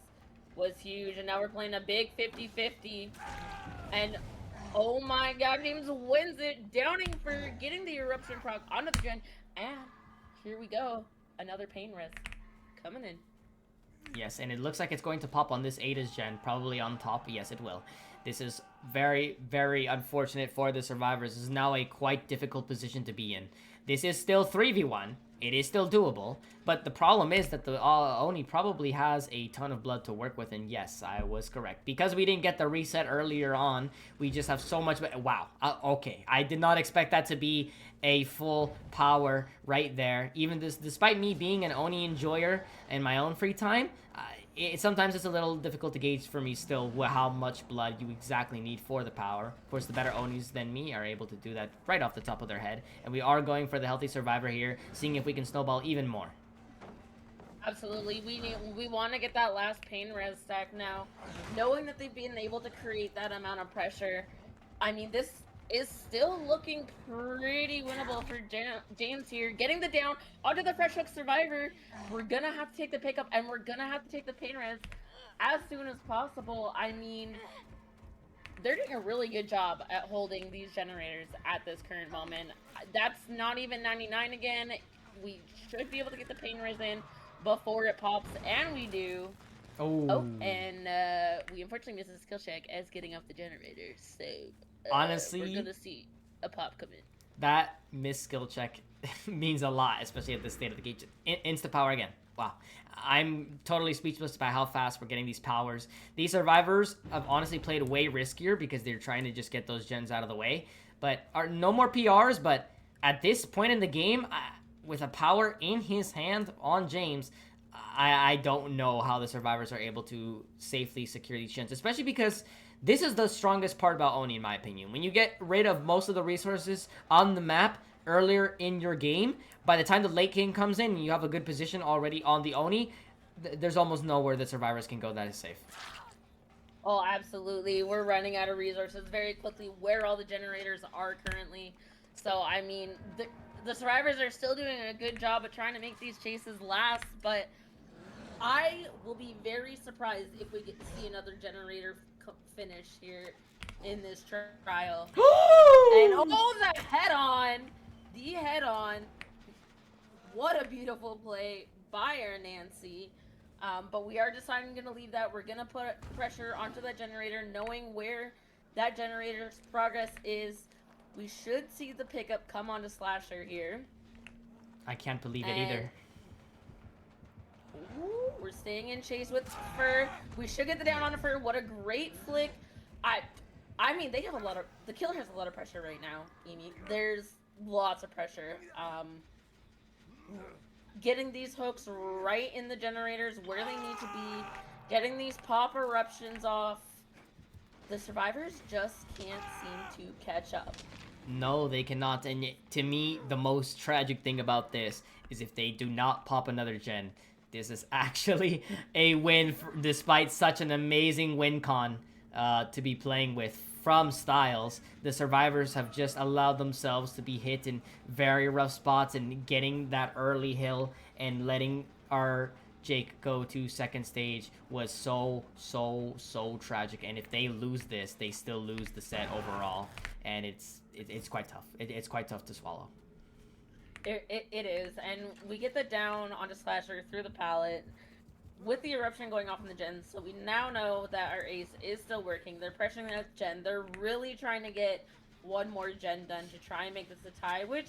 was huge. And now we're playing a big 50-50. And... oh my god, James wins it, downing for getting the eruption proc onto the gen, and here we go, another pain risk coming in. Yes, and it looks like it's going to pop on this Ada's gen, probably on top. Yes, it will. This is very, very unfortunate for the survivors. This is now a quite difficult position to be in. This is still 3v1. It is still doable, but the problem is that the Oni probably has a ton of blood to work with, and yes, I was correct. Because we didn't get the reset earlier on, we just have so much... wow, okay. I did not expect that to be a full power right there. Even this, despite me being an Oni enjoyer in my own free time, sometimes it's a little difficult to gauge for me still how much blood you exactly need for the power. Of course, the better Onis than me are able to do that right off the top of their head. And we are going for the healthy survivor here, seeing if we can snowball even more. Absolutely. We want to get that last pain res stack now. Knowing that they've been able to create that amount of pressure. I mean, this is still looking pretty winnable for James here. Getting the down onto the fresh hook survivor. We're going to have to take the pickup, and we're going to have to take the pain res as soon as possible. I mean, they're doing a really good job at holding these generators at this current moment. That's not even 99 again. We should be able to get the pain res in before it pops, and we do. Oh, and we unfortunately missed a skill check as getting off the generator, so... honestly, we're gonna see a pop come in. That missed skill check means a lot, especially at this state of the game. Insta power again. Wow. I'm totally speechless about how fast we're getting these powers. These survivors have honestly played way riskier because they're trying to just get those gens out of the way. But are no more PRs, but at this point in the game, with a power in his hand on James, I don't know how the survivors are able to safely secure these gens, especially because this is the strongest part about Oni, in my opinion. When you get rid of most of the resources on the map earlier in your game, by the time the late game comes in and you have a good position already on the Oni, there's almost nowhere the survivors can go that is safe. Oh, absolutely. We're running out of resources very quickly where all the generators are currently. So, I mean, the survivors are still doing a good job of trying to make these chases last, but I will be very surprised if we get to see another generator finish here in this trial. And oh, the head-on! The head-on. What a beautiful play by our Nancy. But we are deciding to leave that. We're going to put pressure onto that generator, knowing where that generator's progress is. We should see the pickup come onto Slasher here. I can't believe it either. Ooh, we're staying in chase with Fur. We should get the down on Fur. What a great flick. I mean, they have a lot of... The killer has a lot of pressure right now, Amy. There's lots of pressure. Getting these hooks right in the generators where they need to be, getting these pop eruptions off. The survivors just can't seem to catch up. No, they cannot. And to me, the most tragic thing about this is if they do not pop another gen, this is actually a win despite such an amazing win con to be playing with from Styles. The survivors have just allowed themselves to be hit in very rough spots, and getting that early hill and letting our Jake go to second stage was so tragic. And if they lose this, they still lose the set overall, and it's quite tough. It's quite tough to swallow. It is, and we get the down onto Slasher through the pallet with the eruption going off in the gen, so we now know that our ace is still working. They're pressuring that gen. They're really trying to get one more gen done to try and make this a tie, which,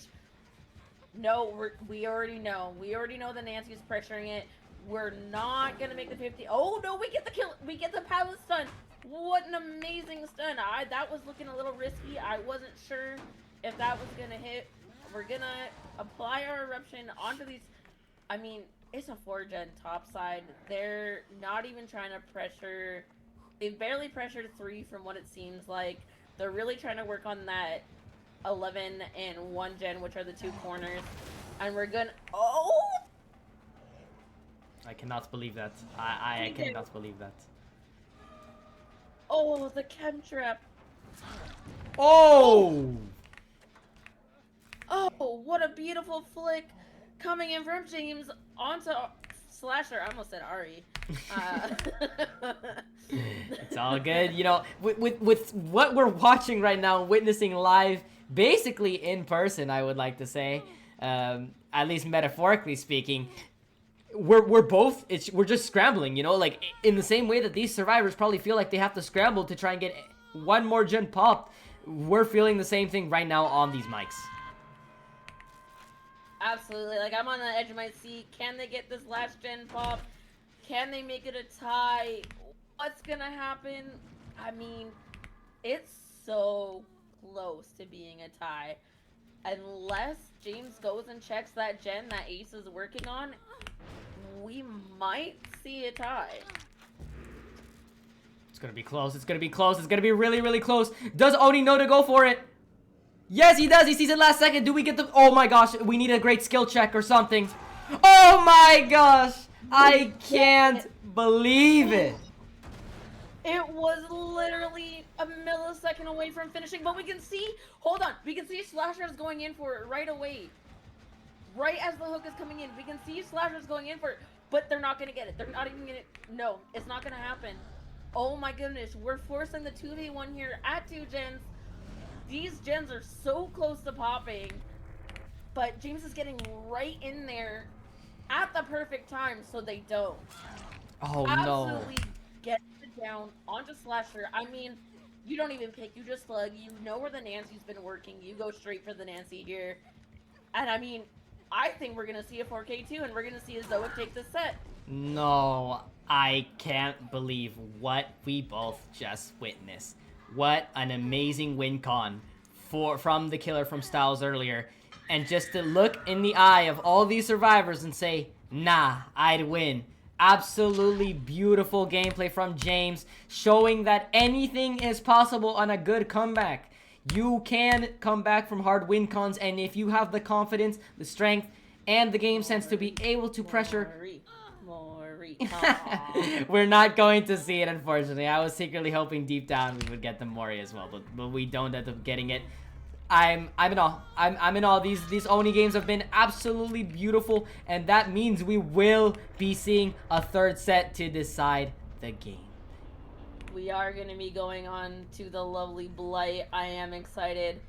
no, we already know. We already know that Nancy's pressuring it. We're not going to make the 50. Oh, no, we get the kill. We get the pallet stun. What an amazing stun. That was looking a little risky. I wasn't sure if that was going to hit. We're going to apply our eruption onto these. I mean, it's a 4-gen topside. They're not even trying to pressure. They've barely pressured 3 from what it seems like. They're really trying to work on that 11 and 1 gen, which are the 2 corners. And we're gonna. Oh! I cannot believe that. I cannot believe that. Oh, the chem trap. Oh! Oh, what a beautiful flick coming in from James onto Slasher. I almost said Ari. It's all good. You know, with what we're watching right now, witnessing live, basically in person, I would like to say, at least metaphorically speaking, we're just scrambling, you know, like in the same way that these survivors probably feel like they have to scramble to try and get one more gen popped. We're feeling the same thing right now on these mics. Absolutely. Like, I'm on the edge of my seat. Can they get this last gen pop? Can they make it a tie? What's gonna happen? I mean, it's so close to being a tie. Unless James goes and checks that gen that Ace is working on, we might see a tie. It's gonna be close. It's gonna be close. It's gonna be really close. Does Oni know to go for it? Yes, he does. He sees it last second. Do we get the... Oh my gosh. We need a great skill check or something. Oh my gosh. I can't believe it. It was literally a millisecond away from finishing, but we can see... Hold on. We can see Slasher's going in for it right away. Right as the hook is coming in. We can see Slasher's going in for it, but they're not going to get it. They're not even going to... No, it's not going to happen. Oh my goodness. We're forcing the 2v1 here at 2 gens. These gens are so close to popping, but James is getting right in there at the perfect time, so they don't. Oh, Absolutely get it down onto Slasher. I mean, you don't even pick, you just slug. You know where the Nancy's been working. You go straight for the Nancy here. And I mean, I think we're gonna see a 4K2, and we're gonna see Azoic take the set. No, I can't believe what we both just witnessed. What an amazing win con from the killer from Styles earlier. And just to look in the eye of all these survivors and say, nah, I'd win. Absolutely beautiful gameplay from James, showing that anything is possible on a good comeback. You can come back from hard win cons, and if you have the confidence, the strength, and the game sense to be able to pressure... Maury. We're not going to see it, unfortunately. I was secretly hoping deep down we would get the Mori as well, but we don't end up getting it. I'm in awe. I'm in awe. These Oni games have been absolutely beautiful, and that means we will be seeing a third set to decide the game. We are going to be going on to the lovely Blight. I am excited.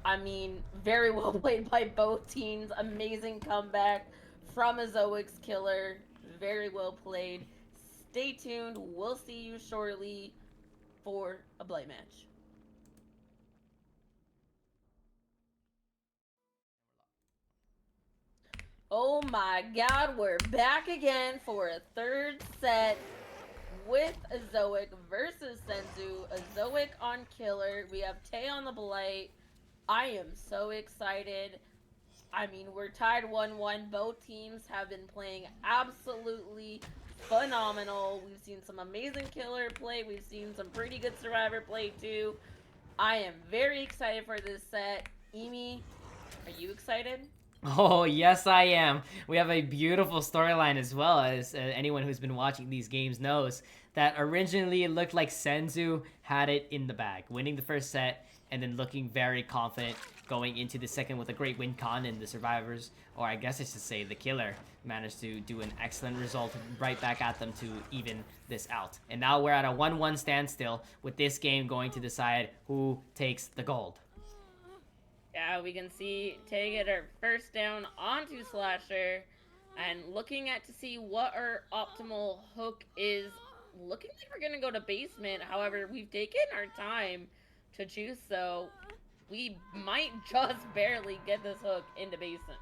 I mean, very well played by both teams. Amazing comeback from Azoic's killer. Very well played. Stay tuned. We'll see you shortly for a Blight match. Oh my god, we're back again for a third set with Azoic versus Senzu. Azoic on killer. We have Tay on the Blight. I am so excited. I mean, we're tied 1-1. Both teams have been playing absolutely phenomenal. We've seen some amazing killer play. We've seen some pretty good survivor play too. I am very excited for this set. Emee, are you excited? Oh, yes, I am. We have a beautiful storyline as well, as anyone who's been watching these games knows, that originally it looked like Senzu had it in the bag, winning the first set and then looking very confident going into the second with a great win con, and the survivors, or I guess I should say the killer, managed to do an excellent result right back at them to even this out. And now we're at a 1-1 standstill with this game going to decide who takes the gold. Yeah, we can see Tay get our first down onto Slasher, and looking at to see what our optimal hook is. Looking like we're gonna go to basement. However, we've taken our time to choose, so we might just barely get this hook into basement.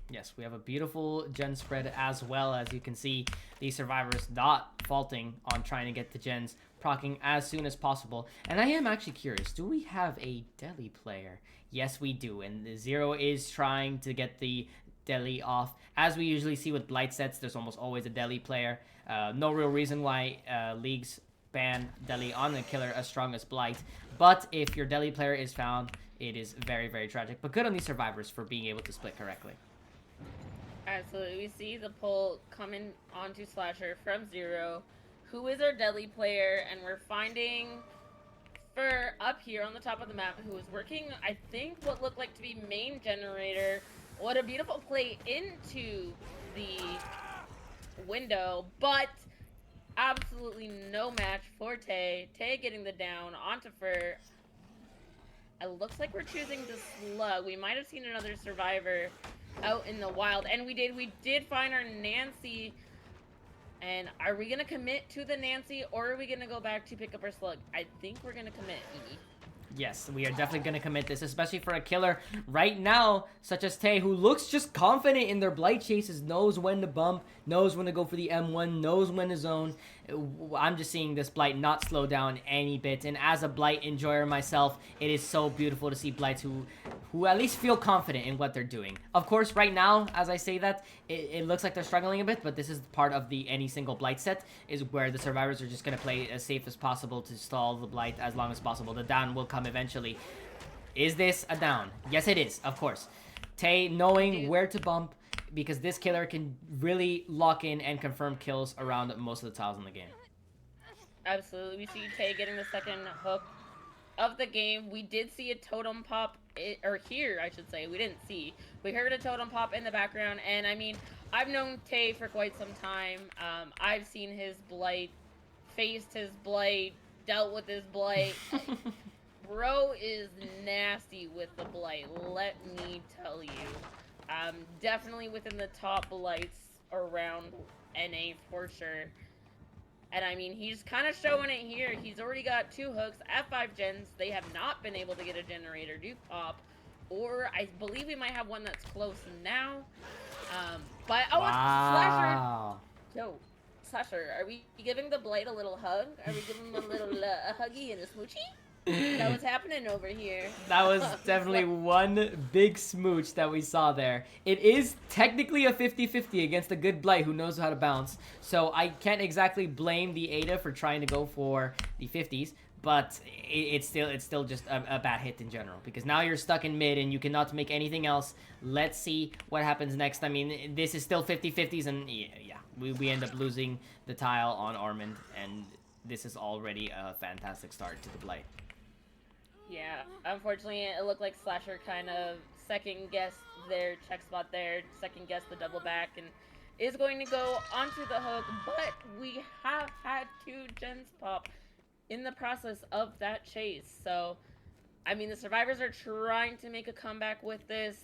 Yes, we have a beautiful gen spread as well. As you can see, these survivors not faulting on trying to get the gens proccing as soon as possible. And I am actually curious, do we have a Deli player? Yes, we do, and the Zero is trying to get the Deli off. As we usually see with Blight sets, there's almost always a Deli player. No real reason why leagues ban Deli on a killer as strong as Blight. But if your Deli player is found, it is very, very tragic. But good on these survivors for being able to split correctly. Absolutely. We see the pull coming onto Slasher from Zero, who is our Deli player, and we're finding for up here on the top of the map who is working, I think, what looked like to be main generator. What a beautiful play into the window, but absolutely no match for Tay. Tay getting the down onto Fur. It looks like we're choosing to slug. We might have seen another survivor out in the wild, and we did find our Nancy. And are we gonna commit to the Nancy, or are we gonna go back to pick up our slug? I think we're gonna commit, Emee. Yes, we are definitely going to commit this, especially for a killer right now, such as Tay, who looks just confident in their Blight chases, knows when to bump, knows when to go for the M1, knows when to zone. I'm just seeing this Blight not slow down any bit, and as a Blight enjoyer myself, it is so beautiful to see Blights who at least feel confident in what they're doing. Of course, right now, as I say that, it looks like they're struggling a bit, but this is part of the any single Blight set, is where the survivors are just going to play as safe as possible to stall the Blight as long as possible. The down will come eventually. Is this a down? Yes, it is, of course. Tay knowing where to bump, because this killer can really lock in and confirm kills around most of the tiles in the game. Absolutely. We see Tay getting the second hook of the game. We did see a totem pop, or here, I should say. We didn't see. We heard a totem pop in the background, and I mean, I've known Tay for quite some time. I've seen his Blight, faced his Blight, dealt with his Blight. Bro is nasty with the Blight, let me tell you. Definitely within the top Blights around NA for sure. And I mean, he's kind of showing it here. He's already got 2 hooks, F5 gens. They have not been able to get a generator to pop. or I believe we might have one that's close now. But oh, Wow. it's Slasher. Yo, Slasher, are we giving the Blight a little hug? Are we giving him a little a huggy and a smoochie? Is that what's happening over here? That was definitely one big smooch that we saw there. It is technically a 50-50 against a good Blight who knows how to bounce. So I can't exactly blame the Ada for trying to go for the 50s. But it's still just a bad hit in general. Because now you're stuck in mid and you cannot make anything else. Let's see what happens next. I mean, this is still 50-50s. And yeah, we end up losing the tile on Armand. And this is already a fantastic start to the Blight. Yeah, unfortunately, it looked like Slasher kind of second-guessed their check spot there, second-guessed the double back, and is going to go onto the hook, but we have had 2 gens pop in the process of that chase. So, I mean, the survivors are trying to make a comeback with this.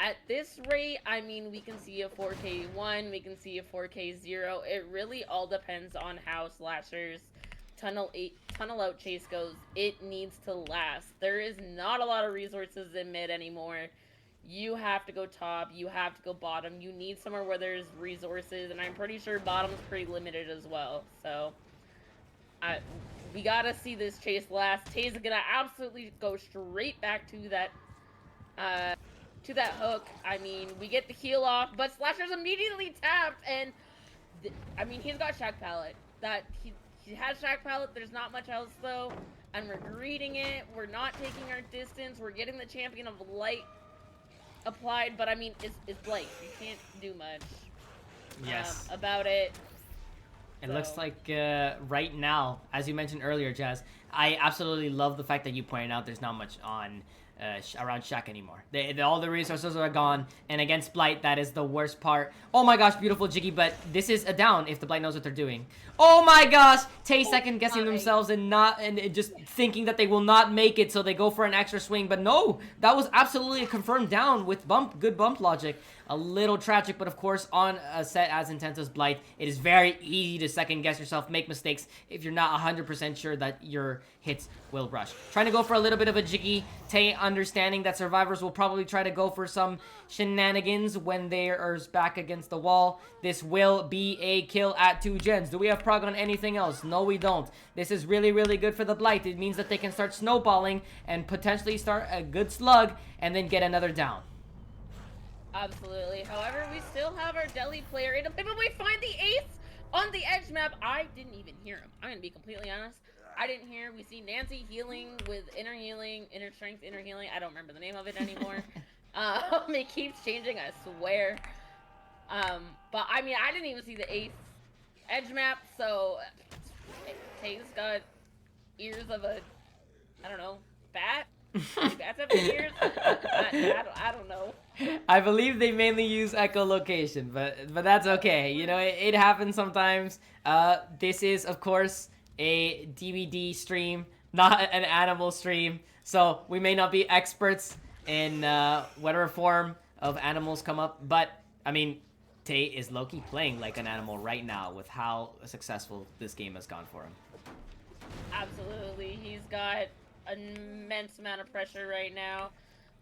At this rate, I mean, we can see a 4K1, we can see a 4K0. It really all depends on how Slasher's tunnel out chase goes. It needs to last. There is not a lot of resources in mid anymore. You have to go top, you have to go bottom. You need somewhere where there's resources, and I'm pretty sure bottom's pretty limited as well. So we gotta see this chase last. Tay's gonna absolutely go straight back to that hook. I mean, we get the heal off, but Slasher's immediately tapped, and I mean, he's got Shack Pallet. He has Shack Pallet, there's not much else though, and we're greeting it, we're not taking our distance, we're getting the Champion of Light applied, but I mean, it's Blight, you can't do much about it. It looks like right now, as you mentioned earlier, Jazz, I absolutely love the fact that you pointed out there's not much on around Shack anymore. All the resources are gone, and against Blight, that is the worst part. Oh my gosh, beautiful Jiggy, but this is a down if the Blight knows what they're doing. Oh my gosh, Tay second guessing themselves and just thinking that they will not make it, so they go for an extra swing, but no, that was absolutely a confirmed down with good bump logic. A little tragic, but of course, on a set as intense as Blight, it is very easy to second guess yourself, make mistakes if you're not 100% sure that your hits will rush. Trying to go for a little bit of a Jiggy. Tay understanding that survivors will probably try to go for some shenanigans when they are back against the wall. This will be a kill at 2 gens. Do we have prog on anything else? No, we don't. This is really, really good for the Blight. It means that they can start snowballing and potentially start a good slug and then get another down. Absolutely. However, we still have our Deli player in a pivot. We find the ace on the edge map. I didn't even hear him. I'm going to be completely honest. I didn't hear. We see Nancy healing with inner healing, inner strength, inner healing. I don't remember the name of it anymore. It keeps changing, I swear. But I mean, I didn't even see the ace edge map, so Tay's got ears of a, I don't know, bat? Bats have ears? I don't know. I believe they mainly use echolocation, but that's okay. You know, it happens sometimes. This is, of course, a DVD stream, not an animal stream, so we may not be experts in whatever form of animals come up, but, I mean, Tay is low-key playing like an animal right now with how successful this game has gone for him. Absolutely. He's got an immense amount of pressure right now.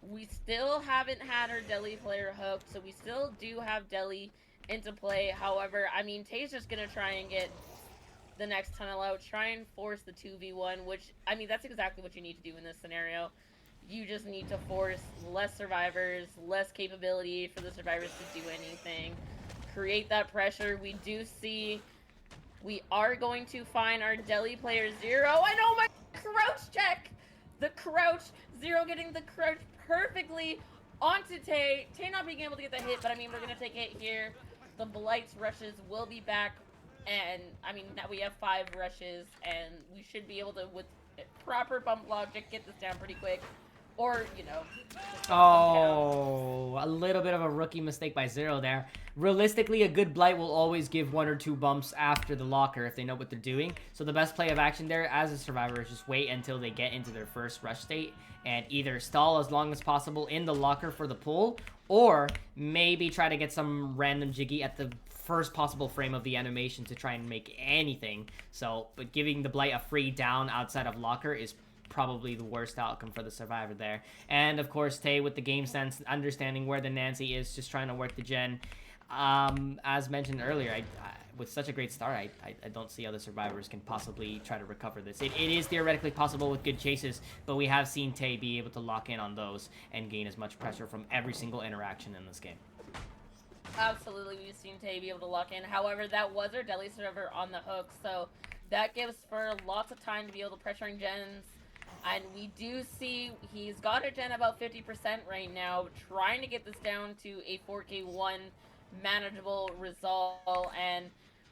We still haven't had our Deli player hooked, so we still do have Deli into play. However, I mean, Tay's just going to try and get the next tunnel out, try and force the 2v1, which, I mean, that's exactly what you need to do in this scenario. You just need to force less survivors, less capability for the survivors to do anything. Create that pressure. We do see we are going to find our Deli player 0. And oh my, crouch check! The crouch, 0 getting the crouch perfectly onto Tay. Tay not being able to get the hit, but I mean, we're going to take a hit here. The Blight's rushes will be back. And, I mean, now we have 5 rushes, and we should be able to, with proper bump logic, get this down pretty quick. Or, you know, just oh, a little bit of a rookie mistake by 0 there. Realistically, a good Blight will always give 1 or 2 bumps after the locker if they know what they're doing. So the best play of action there as a survivor is just wait until they get into their first rush state and either stall as long as possible in the locker for the pull, or maybe try to get some random Jiggy at the first possible frame of the animation to try and make anything. So, but giving the Blight a free down outside of locker is probably the worst outcome for the survivor there. And of course, Tay with the game sense, understanding where the Nancy is, just trying to work the gen. As mentioned earlier, with such a great start, I don't see how the survivors can possibly try to recover this. It is theoretically possible with good chases, but we have seen Tay be able to lock in on those and gain as much pressure from every single interaction in this game. Absolutely, we've seen Tay be able to lock in. However, that was our deli server on the hook, so that gives for lots of time to be able to pressure on gens. And we do see he's got a gen about 50% right now, trying to get this down to a 4K1 manageable result. And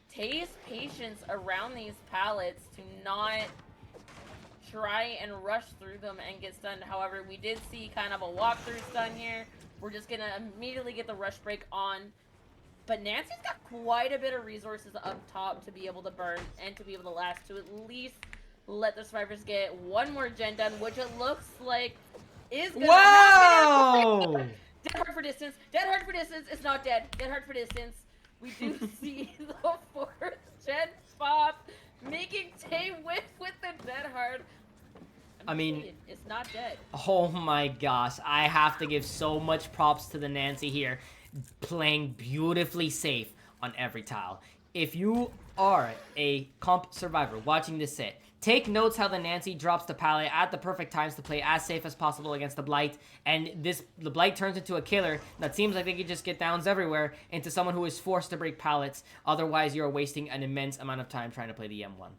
Tay's patience around these pallets to not try and rush through them and get stunned. However, we did see kind of a walkthrough stun here. We're just gonna immediately get the rush break on. But Nancy's got quite a bit of resources up top to be able to burn and to be able to last, to at least let the survivors get one more gen done, which it looks like is gonna happen. Dead hard for distance. Dead hard for distance. It's not dead. Dead hard for distance. We do see the 4th gen pop, making Tay whiff with the dead hard. I mean, it's not dead. Oh my gosh, I have to give so much props to the Nancy here, playing beautifully safe on every tile. If you are a comp survivor watching this set, take notes how the Nancy drops the pallet at the perfect times to play as safe as possible against the Blight, and the Blight turns into a killer that seems like they could just get downs everywhere into someone who is forced to break pallets. Otherwise, you're wasting an immense amount of time trying to play the M1.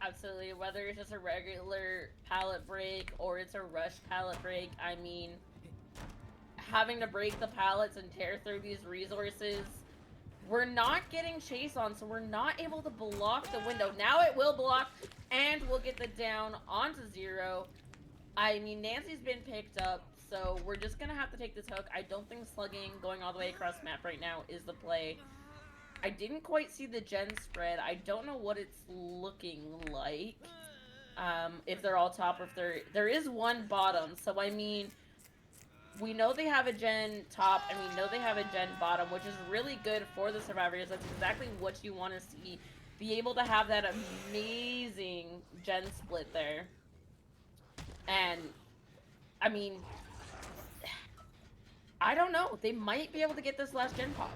Absolutely, whether it's just a regular pallet break or it's a rush pallet break, I mean, having to break the pallets and tear through these resources, we're not getting chase on, so we're not able to block the window. Now it will block, and we'll get the down onto 0. I mean, Nancy's been picked up, so we're just gonna have to take this hook. I don't think slugging going all the way across the map right now is the play. I didn't quite see the gen spread. I don't know what it's looking like. If they're all top or if there is one bottom. So, I mean, we know they have a gen top and we know they have a gen bottom, which is really good for the survivors. That's exactly what you want to see. Be able to have that amazing gen split there. And, I mean, I don't know. They might be able to get this last gen popped.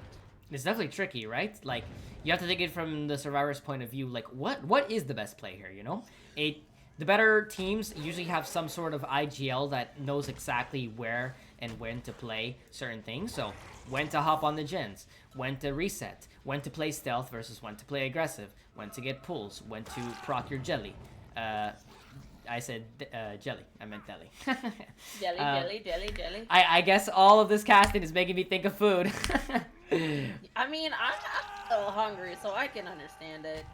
It's definitely tricky, right? Like, you have to think it from the survivor's point of view. Like, what is the best play here, you know? The better teams usually have some sort of IGL that knows exactly where and when to play certain things. So, when to hop on the gens, when to reset, when to play stealth versus when to play aggressive, when to get pulls, when to proc your jelly. I said jelly. I meant deli. Jelly. I guess all of this casting is making me think of food. I mean, I'm a little hungry, so I can understand it.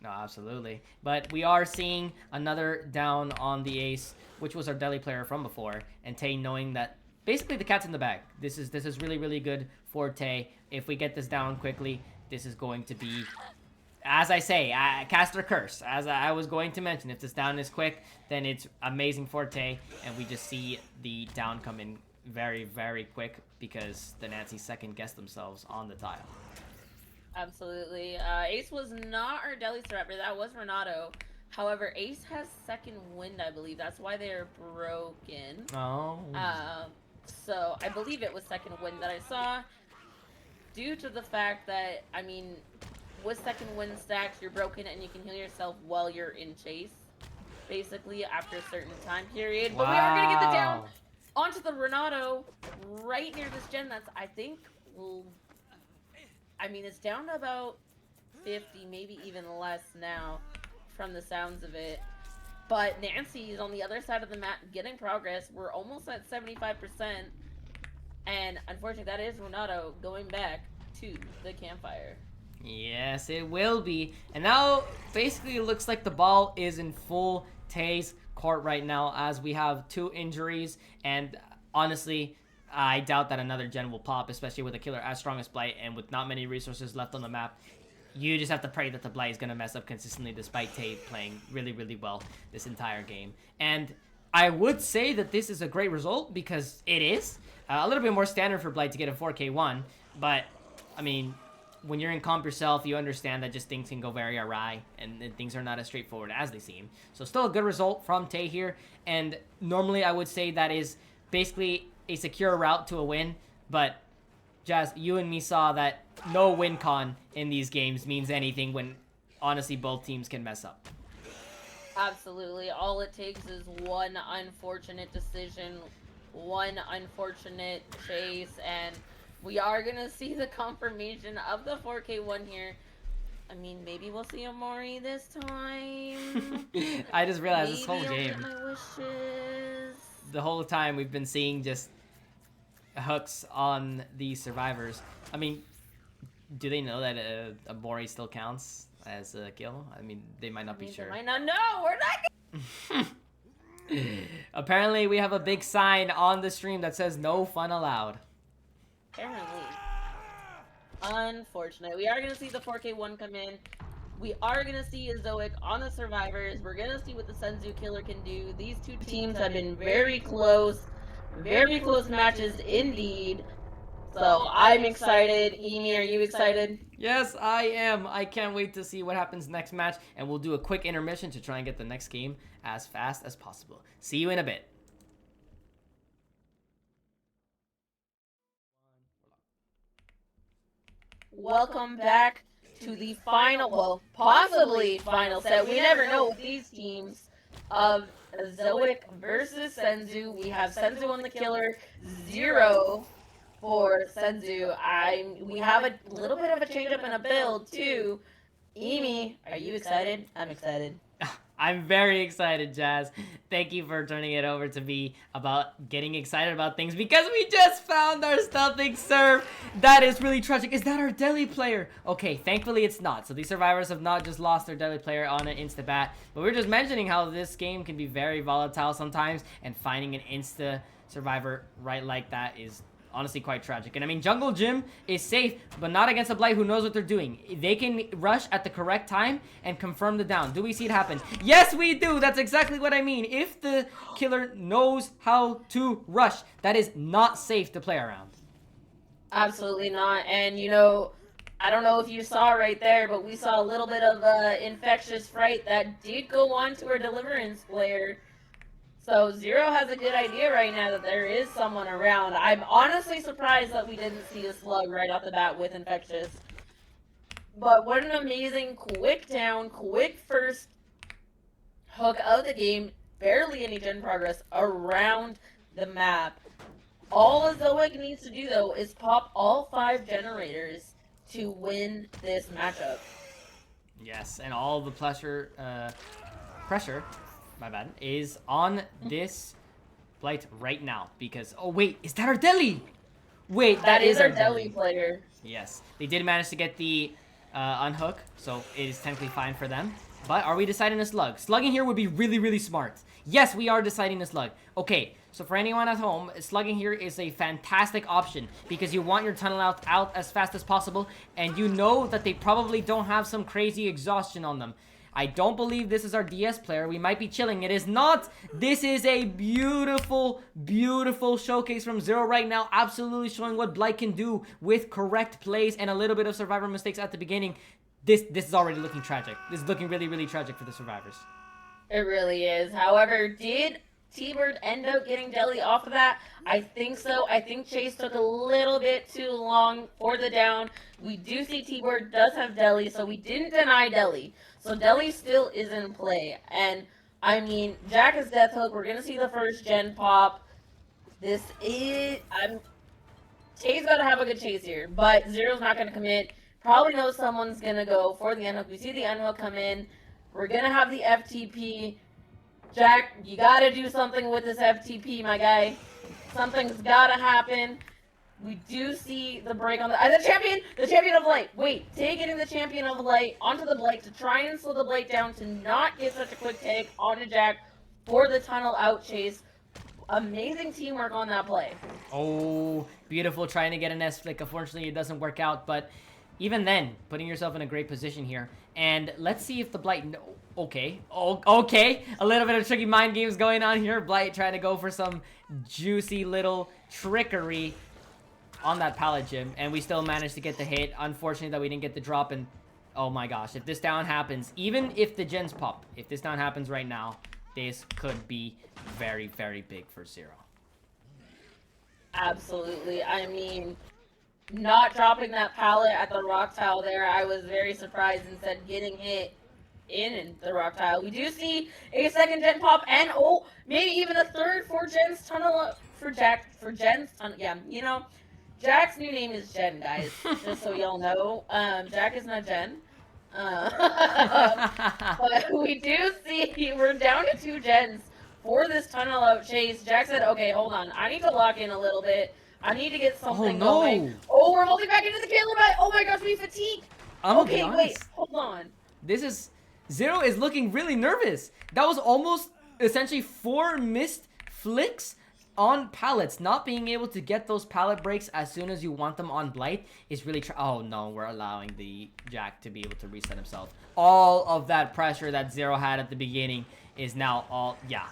No, absolutely. But we are seeing another down on the ace, which was our deli player from before, and Tay knowing that basically the cat's in the bag. This is really, really good for Tay. If we get this down quickly, this is going to be, as I say, caster curse. As I was going to mention, if this down is quick, then it's amazing for Tay, and we just see the down come in very, very quick because the Nancy second guessed themselves on the tile. Absolutely. Ace was not our deli survivor. That was Renato. However, Ace has second wind, I believe. That's why they're broken. Oh. So I believe it was second wind that I saw. Due to the fact that, I mean, with second wind stacks, you're broken and you can heal yourself while you're in chase. Basically, after a certain time period. Wow. But we are going to get the down onto the Renato right near this gen. That's, I think, I mean, it's down to about 50, maybe even less now from the sounds of it. But Nancy is on the other side of the map getting progress. We're almost at 75%. And unfortunately, that is Renato going back to the campfire. Yes, it will be. And now, basically, it looks like the ball is in full Tay's court right now as we have 2 injuries. And honestly, I doubt that another gen will pop, especially with a killer as strong as Blight and with not many resources left on the map. You just have to pray that the Blight is going to mess up consistently despite Tay playing really, really well this entire game. And I would say that this is a great result because it is. A little bit more standard for Blight to get a 4K1, but, I mean, when you're in comp yourself, you understand that just things can go very awry, and things are not as straightforward as they seem. So still a good result from Tay here, and normally I would say that is basically a secure route to a win, but Jazz, you and me saw that no win con in these games means anything when honestly both teams can mess up. Absolutely. All it takes is one unfortunate decision, one unfortunate chase, and we are going to see the confirmation of the 4K1 here. I mean, maybe we'll see Amori this time. I just realized maybe this whole I'll game, get my wishes. the whole time we've been seeing just hooks on the survivors. I mean, do they know that Amori still counts as a kill? I mean, they might not be sure. They might not know. We're not Apparently, we have a big sign on the stream that says "No fun allowed." Apparently. Unfortunate. We are going to see the 4K1 come in. We are going to see Azoic on the survivors. We're going to see what the Senzu killer can do. These two teams have been very close matches indeed. So I'm excited. Emi, are you excited? Yes, I am. I can't wait to see what happens next match, and we'll do a quick intermission to try and get the next game as fast as possible. See you in a bit. Welcome back to the final, well, possibly final set. We never know with these teams of Azoic versus Senzu. We have Senzu on the killer, 0 for Senzu. We have a little bit of a change up in a build too. Emi, are you excited? I'm excited. I'm very excited, Jazz. Thank you for turning it over to me about getting excited about things because we just found our stealthing serve. That is really tragic. Is that our Delhi player? Okay, thankfully it's not. So these survivors have not just lost their Delhi player on an insta-bat, but we're just mentioning how this game can be very volatile sometimes, and finding an insta survivor right like that is honestly quite tragic. And I mean, Jungle Gym is safe, but not against a Blight who knows what they're doing. They can rush at the correct time and confirm the down. Do we see it happen? Yes, we do. That's exactly what I mean. If the killer knows how to rush, that is not safe to play around. Absolutely not. And you know, I don't know if you saw right there, but we saw a little bit of infectious fright that did go on to our Deliverance player. So Zero has a good idea right now that there is someone around. I'm honestly surprised that we didn't see a slug right off the bat with infectious. But what an amazing quick down, quick first hook of the game. Barely any gen progress around the map. All Azoic needs to do though is pop all 5 generators to win this matchup. Yes, and all the pressure, my bad, is on this Blight right now because, oh wait, is that our Delhi? Wait, that is our Delhi player. Yes, they did manage to get the unhook, so it is technically fine for them. But are we deciding a slug? Slugging here would be really, really smart. Yes, we are deciding a slug. Okay, so for anyone at home, slugging here is a fantastic option because you want your tunnel out as fast as possible, and you know that they probably don't have some crazy exhaustion on them. I don't believe this is our DS player. We might be chilling. It is not. This is a beautiful, beautiful showcase from Zero right now. Absolutely showing what Blight can do with correct plays and a little bit of survivor mistakes at the beginning. This is already looking tragic. This is looking really, really tragic for the survivors. It really is. However, did T-Bird end up getting Delhi off of that? I think so. I think Chase took a little bit too long for the down. We do see T-Bird does have Delhi, so we didn't deny Delhi. So Delhi still is in play. And, I mean, Jack is Death Hook. We're going to see the first gen pop. This is... Chase got to have a good chase here. But Zero's not going to commit. Probably knows someone's going to go for the unhook. We see the unhook come in. We're going to have the FTP. Jack, you got to do something with this FTP, my guy. Something's got to happen. We do see the break on the champion of Light. Wait, Tay getting the champion of Light onto the Blight to try and slow the Blight down to not get such a quick take onto Jack for the tunnel out chase. Amazing teamwork on that play. Oh, beautiful, trying to get an S-flick. Unfortunately, it doesn't work out, but even then, putting yourself in a great position here. And let's see if the Blight... Okay. Oh, okay. A little bit of tricky mind games going on here. Blight trying to go for some juicy little trickery. on that pallet, Jim, and we still managed to get the hit. Unfortunately that we didn't get the drop, and oh my gosh, if this down happens, even if the gens pop, if this down happens right now, this could be very, very big for Zero. Absolutely. I mean, not dropping that pallet at the rock tile there, I was very surprised. Instead, getting hit in the rock tile. We do see a second gen pop, and oh, maybe even a third for Jen's tunnel up for Jack, for Jen's tunnel. Yeah, you know, Jack's new name is Jen, guys. Just so y'all know, Jack is not Jen. But we do see we're down to 2 gens for this tunnel out chase. Jack said, okay, hold on, I need to lock in a little bit. I need to get something going. Oh, we're holding back into the Killedbyrock. Oh my gosh, we fatigued. Okay, wait, hold on. This is... Zero is looking really nervous. That was almost essentially 4 missed flicks on pallets. Not being able to get those pallet breaks as soon as you want them on Blight is really... Oh no, we're allowing the Jack to be able to reset himself. All of that pressure that Zero had at the beginning is now all... Yeah,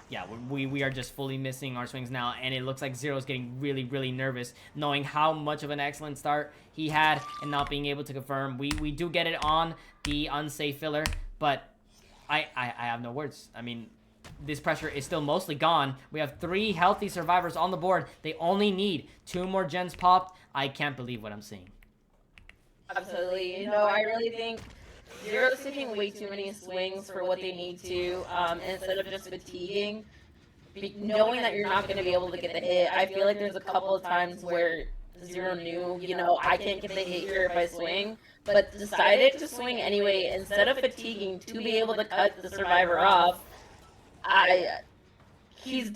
we are just fully missing our swings now, and it looks like Zero's getting really, really nervous, knowing how much of an excellent start he had and not being able to confirm. We do get it on the unsafe filler, but I have no words. I mean, this pressure is still mostly gone. We have 3 healthy survivors on the board. They only need 2 more gens popped. I can't believe what I'm seeing. Absolutely. You know, I really think Zero's taking way too many swings for what they need to, instead of just fatiguing. Knowing that you're not going to be able to get the hit, I feel like there's a couple of times where Zero knew, you know, I can't get the hit here if I swing, but decided to swing anyway instead of fatiguing to be able to cut the survivor off. Zero's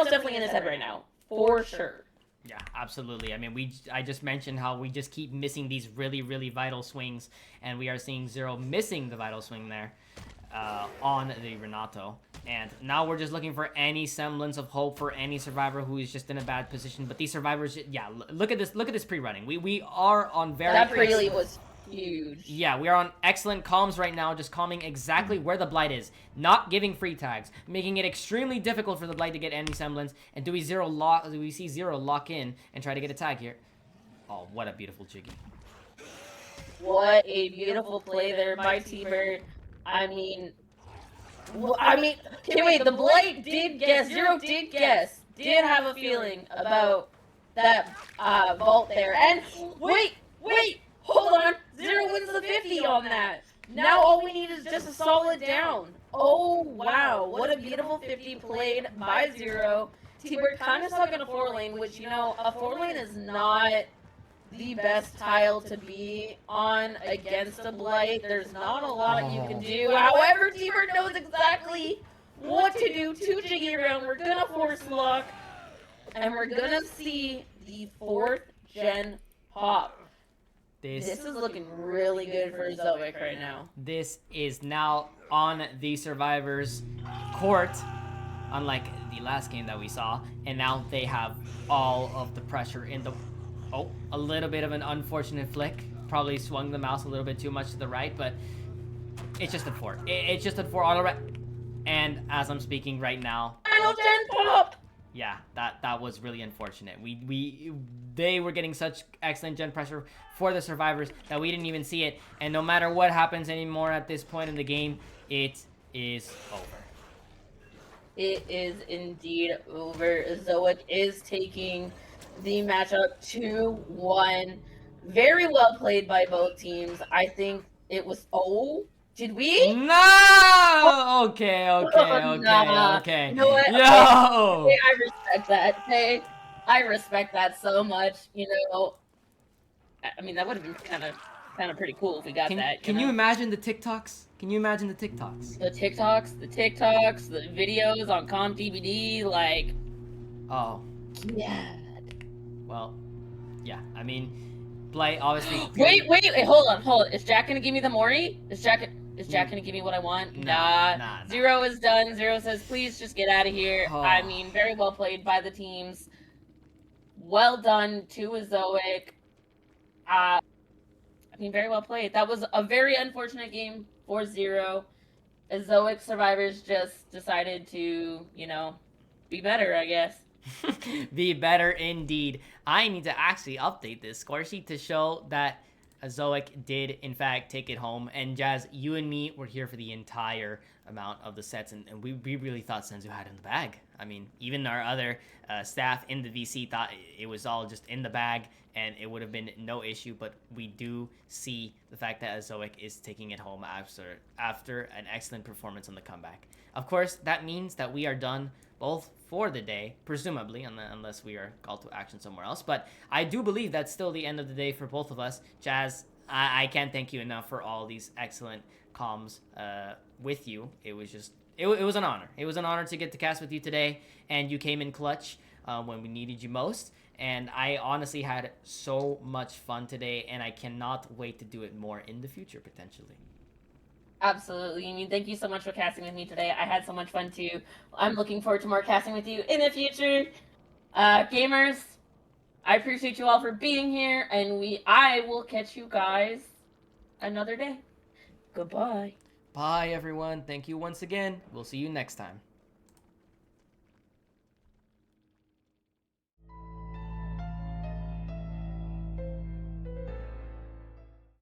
definitely in his head right now, for sure. Yeah, absolutely. I mean, I just mentioned how we just keep missing these really, really vital swings, and we are seeing Zero missing the vital swing there on the Renato. And now we're just looking for any semblance of hope for any survivor who is just in a bad position. But these survivors, yeah, look at this pre-running. We are on very... That really was huge. Yeah, we are on excellent comms right now, just calming exactly where the Blight is. Not giving free tags, making it extremely difficult for the Blight to get any semblance. And do we see Zero lock in and try to get a tag here? Oh, what a beautiful jiggy. What a beautiful play there by T-Bird. I mean, okay, wait, the Blight did guess, Zero did guess, did have a feeling about that vault there. And wait, hold on, Zero wins the 50 on that. Now all we need is just a solid down. Oh, wow, what a beautiful 50 played by Zero. T-Bird kind of stuck in a 4-lane, which, you know, a 4-lane is not the best tile to be on against a Blight. There's not a lot you can do. However, T-Bird knows exactly what to do. 2 jiggy around. We're gonna force lock, and we're gonna see the 4th gen pop. This is looking really good for Azoic right now. This is now on the survivors' court, unlike the last game that we saw, and now they have all of the pressure in the... Oh, a little bit of an unfortunate flick. Probably swung the mouse a little bit too much to the right, but it's just a 4. It's just a 4 auto right. And as I'm speaking right now, final gen pop. Yeah, that was really unfortunate. They were getting such excellent gen pressure for the survivors that we didn't even see it. And no matter what happens anymore at this point in the game, it is over. It is indeed over. Azoic is taking the matchup 2-1. Very well played by both teams. I think it was... Oh, did we? No! Okay. Nah. Okay. You know what? Yo! Okay, I respect that. Hey, I respect that so much. You know, I mean, that would have been kind of pretty cool if we got that. Can you imagine the TikToks? Can you imagine the TikToks? The videos on ComDVD, like... Oh. Yeah. Well, yeah, I mean, Blight obviously... Wait, hold on. Is Jack gonna give me the Mori? Is Jack gonna give me what I want? Nah. Zero is done. Zero says, please just get out of here. Oh. I mean, very well played by the teams. Well done to Azoic. I mean, very well played. That was a very unfortunate game for Zero. Azoic survivors just decided to, you know, be better, I guess. Be better indeed. I need to actually update this score sheet to show that Azoic did in fact take it home, and Jazz, you and me were here for the entire amount of the sets, and we really thought Senzu had it in the bag. I mean, even our other staff in the VC thought it was all just in the bag and it would have been no issue, but we do see the fact that Azoic is taking it home after an excellent performance on the comeback. Of course, that means that we are done both for the day, presumably, unless we are called to action somewhere else. But I do believe that's still the end of the day for both of us. Jazz, I can't thank you enough for all these excellent comms with you. It was just, it was an honor. It was an honor to get to cast with you today, and you came in clutch when we needed you most. And I honestly had so much fun today, and I cannot wait to do it more in the future, potentially. Absolutely. I mean, thank you so much for casting with me today. I had so much fun too. I'm looking forward to more casting with you in the future. Gamers, I appreciate you all for being here, and I will catch you guys another day. Goodbye. Bye, everyone. Thank you once again. We'll see you next time.